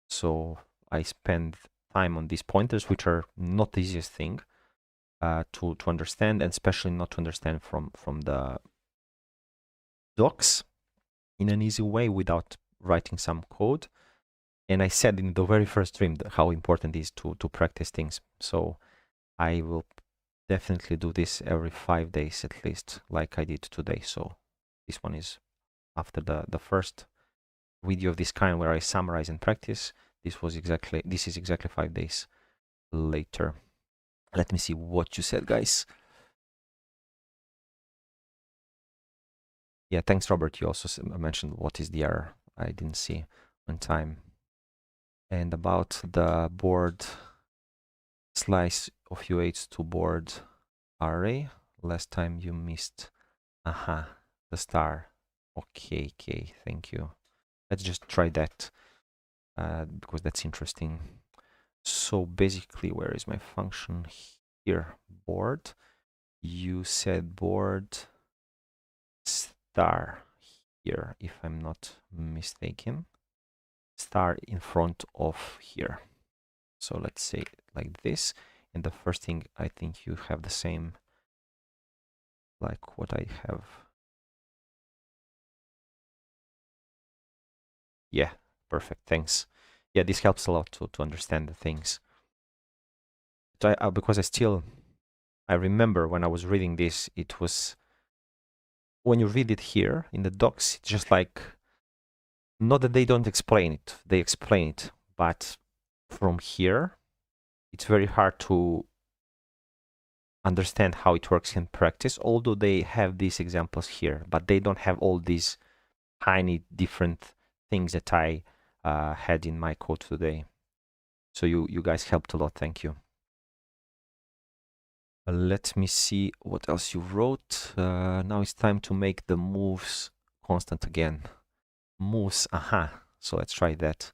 So I spend time on these pointers, which are not the easiest thing to understand, and especially not to understand from the docs in an easy way without writing some code. And I said in the very first stream how important it is to practice things. So I will definitely do this every 5 days at least, like I did today. So this one is after the first video of this kind where I summarize and practice. This is exactly 5 days later. Let me see what you said, guys. Yeah, thanks, Robert. You also mentioned what is the error. I didn't see on time. And about the board slice of UH to board array, last time you missed, the star. Okay, thank you. Let's just try that because that's interesting. So basically, where is my function here? Board. You said board star here, if I'm not mistaken. Star in front of here. So let's say like this. And the first thing, I think you have the same like what I have. Yeah, perfect. Thanks. Yeah, this helps a lot to understand the things. So because I remember when I was reading this, it was, when you read it here in the docs, it's just like, not that they don't explain it, they explain it, but from here, it's very hard to understand how it works in practice, although they have these examples here, but they don't have all these tiny different things that I had in my code today. So you guys helped a lot. Thank you. Let me see what else you wrote. Now it's time to make the moves constant again. Moves, so let's try that.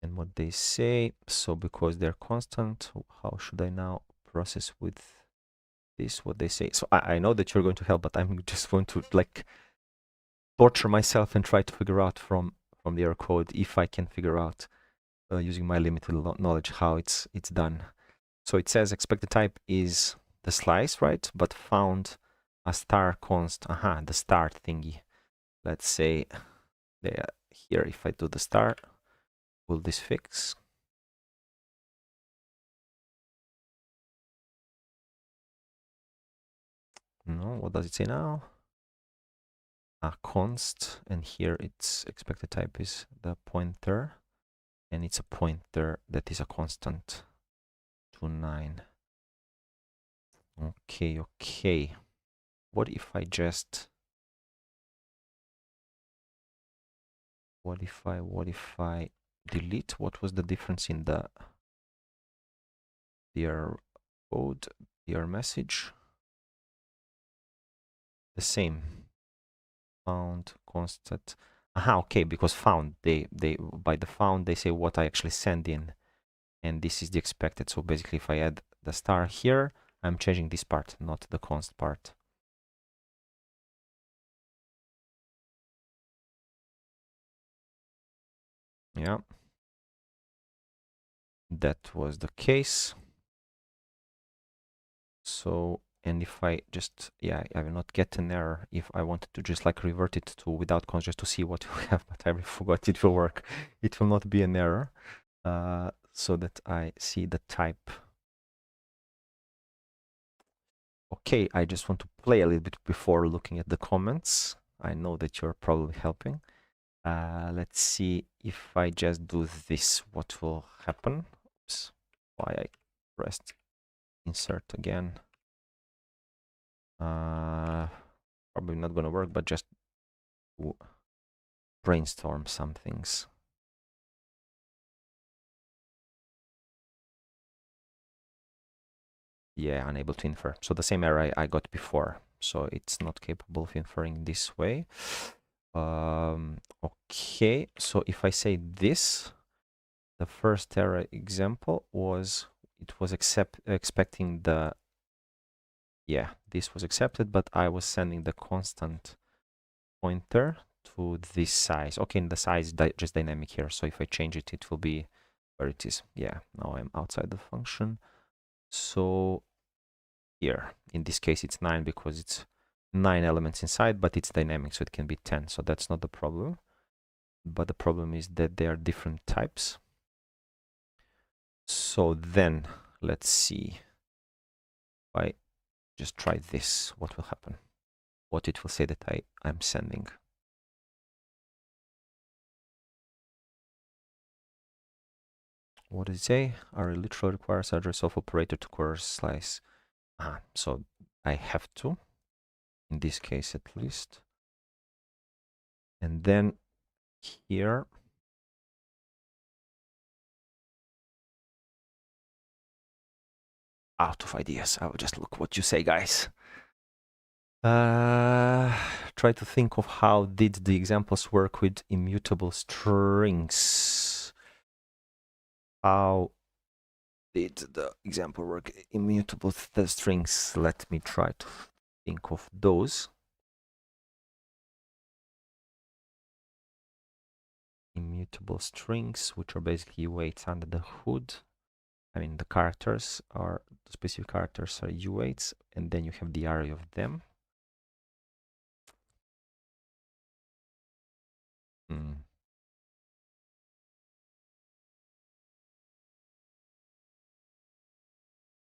And what they say, so because they're constant, how should I now process with this, what they say? So I know that you're going to help, but I'm just going to like torture myself and try to figure out from their code, if I can figure out using my limited knowledge how it's done. So it says expected type is the slice, right? But found a star const, the start thingy. Let's say there, here, if I do the star, will this fix? No, what does it say now? A const, and here its expected type is the pointer, and it's a pointer that is a constant to 9. Okay. What if I just, what if I delete? What was the difference in the their code, their message? The same. Found constant. Okay, because found, they by the found they say what I actually send in, and this is the expected. So basically, if I add the star here, I'm changing this part, not the const part. Yeah. that was the case. So, and if I just, yeah, I will not get an error if I wanted to just like revert it to without cons just to see what we have, but I forgot it will work. It will not be an error, so that I see the type. Okay, I just want to play a little bit before looking at the comments. I know that you're probably helping. Let's see if I just do this, what will happen. Oops, why I pressed insert again. Probably not gonna work, but just brainstorm some things. Yeah, unable to infer. So the same error I got before. So it's not capable of inferring this way. Okay, so if I say this, the first error example was, it was expecting the, yeah, this was accepted, but I was sending the constant pointer to this size. Okay, and the size just dynamic here. So if I change it, it will be where it is. Yeah, now I'm outside the function. So here, in this case, it's 9 because it's 9 elements inside, but it's dynamic, so it can be 10. So that's not the problem. But the problem is that they are different types. So then, let's see. If I just try this, what will happen? What it will say that I'm sending. What does it say? Our literal requires address of operator to coerce slice. So I have to, in this case at least. And then here, out of ideas. I will just look what you say, guys. Try to think of how did the examples work with immutable strings. How did the example work? Immutable strings. Let me try to think of those. Immutable strings, which are basically weights under the hood. I mean, the characters are, the specific characters are U8s, and then you have the array of them.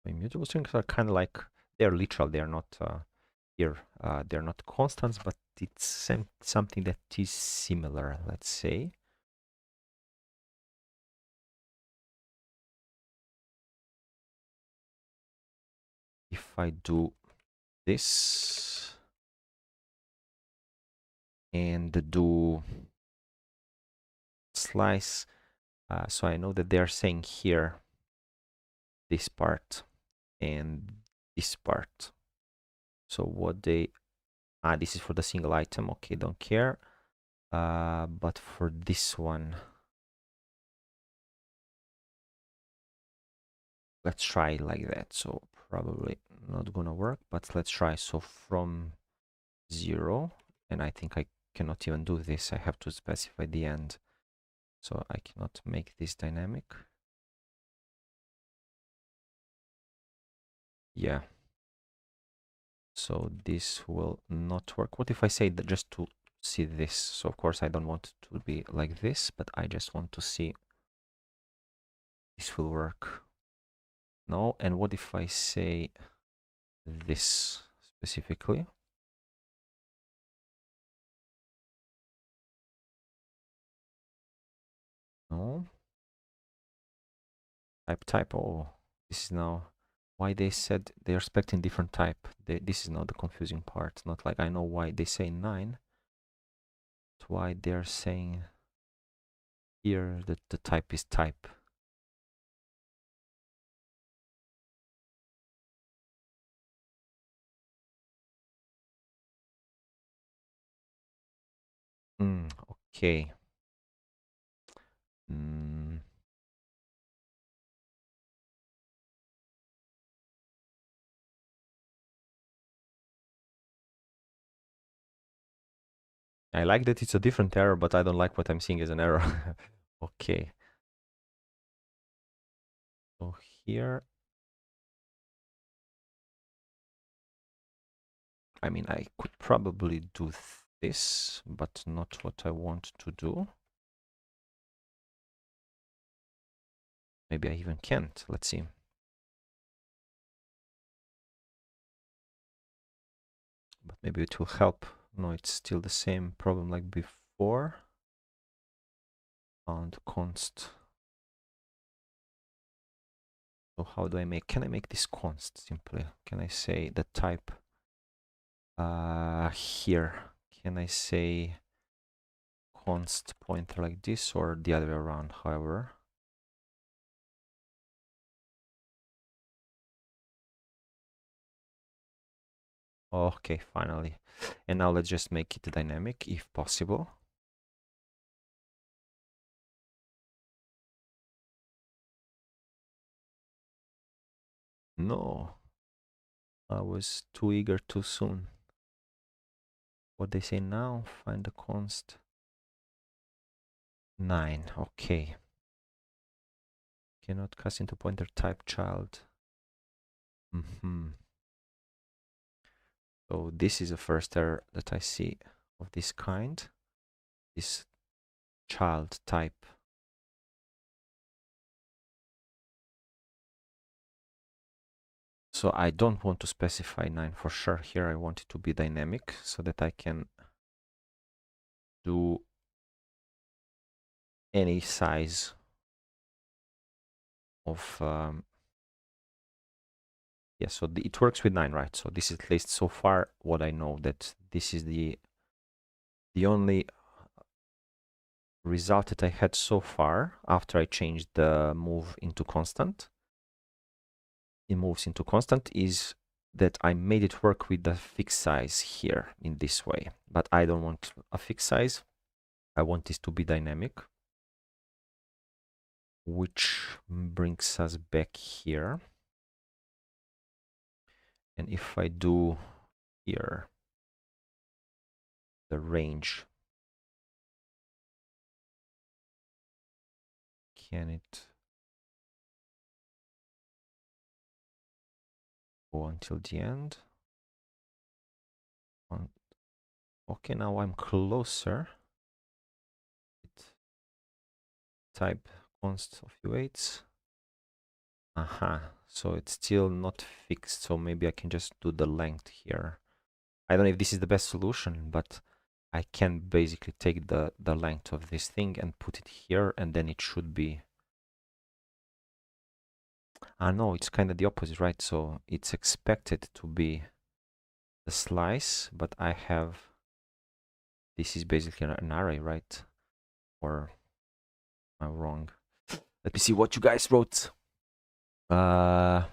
Immutable strings are kind of like, they're literal, they're not here, they're not constants, but it's something that is similar, let's say. If I do this and do slice, so I know that they're saying here this part and this part. So what they, this is for the single item, okay, don't care. But for this one, let's try like that. So probably not gonna work, but let's try. So from 0, and I think I cannot even do this. I have to specify the end. So I cannot make this dynamic. Yeah. So this will not work. What if I say that just to see this? So of course I don't want it to be like this, but I just want to see this will work. No, and what if I say this specifically? No. Type. Oh, this is now why they said they're expecting different type. This is not the confusing part. Not like I know why they say 9. But why they're saying here that the type is type. Okay. I like that it's a different error, but I don't like what I'm seeing as an error. Okay. So here, I mean, I could probably do this, but not what I want to do. Maybe I even can't. Let's see. But maybe it will help. No, it's still the same problem like before. Found const. So how do I make, can I make this const simply? Can I say the type here? Can I say const pointer like this or the other way around, however? Okay, finally. And now let's just make it dynamic if possible. No, I was too eager too soon. What they say now, find the const. 9, okay. Cannot cast into pointer type child. So this is the first error that I see of this kind. This child type. So I don't want to specify 9 for sure here. I want it to be dynamic so that I can do any size of yeah, so it works with 9, right? So this is at least so far what I know, that this is the only result that I had so far after I changed the move into constant. It moves into constant is that I made it work with the fixed size here in this way, but I don't want a fixed size. I want this to be dynamic, which brings us back here. And if I do here the range, can it go until the end? Okay, now I'm closer. Type const of u8s. Aha, so it's still not fixed, so maybe I can just do the length here. I don't know if this is the best solution, but I can basically take the length of this thing and put it here, and then it should be... Ah, no, it's kind of the opposite, right? So it's expected to be the slice, but I have... This is basically an array, right? Or am I wrong? Let me see what you guys wrote. Problem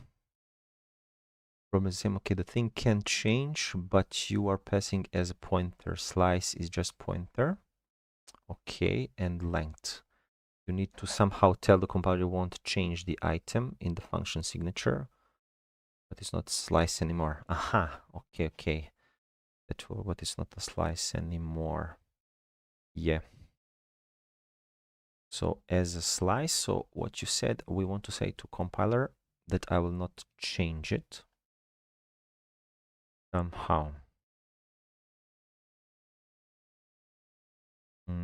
is the same. Okay, the thing can change, but you are passing as a pointer. Slice is just pointer. Okay, and length. You need to somehow tell the compiler you won't change the item in the function signature, but it's not slice anymore. Aha, okay, okay. That will, but it's not a slice anymore. Yeah. So as a slice, so what you said, we want to say to compiler that I will not change it somehow.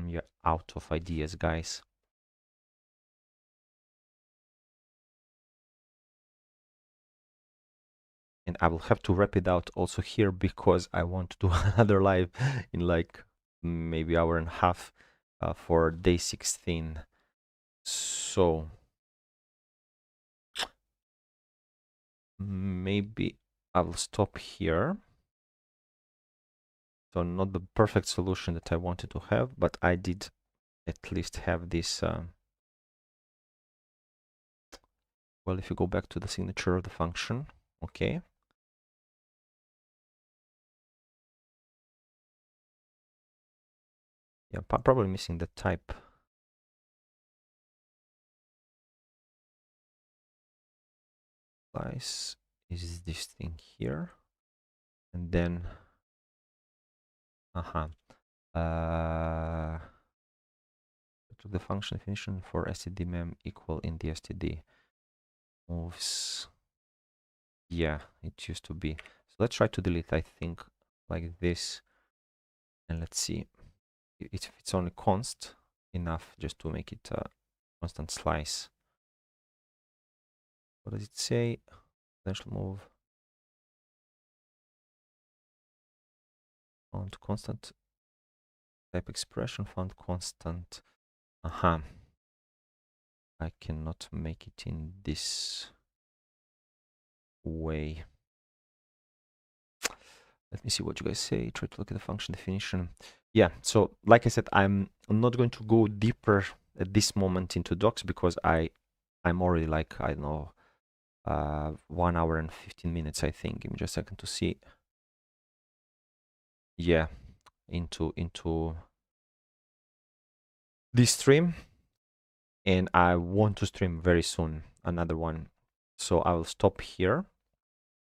You're out of ideas, guys. And I will have to wrap it out also here because I want to do another live in like maybe hour and a half for day 16. So maybe I will stop here. So not the perfect solution that I wanted to have, but I did at least have this. Well, if you go back to the signature of the function, okay. Yeah, probably missing the type. Slice is this thing here, and then to the function definition for stdmem equal in the std. moves. Yeah, it used to be. So let's try to delete, I think, like this. And let's see if it's only const enough just to make it a constant slice. What does it say? Potential move. Found constant. Type expression found constant. Aha. I cannot make it in this way. Let me see what you guys say. Try to look at the function definition. Yeah, so like I said, I'm not going to go deeper at this moment into docs because I'm already like, I don't know, 1 hour and 15 minutes, I think. Give me just a second to see. Yeah, into this stream, and I want to stream very soon another one. So I will stop here,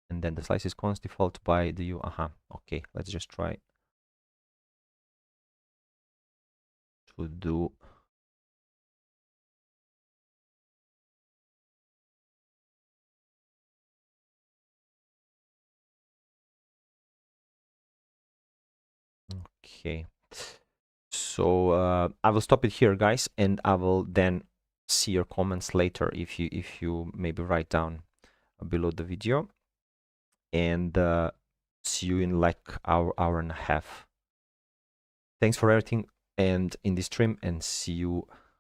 and then the slice is const default by the u. Okay, let's just try to do. Okay, so I will stop it here, guys, and I will then see your comments later if you maybe write down below the video, and see you in like hour and a half. Thanks for everything and in this stream, and see you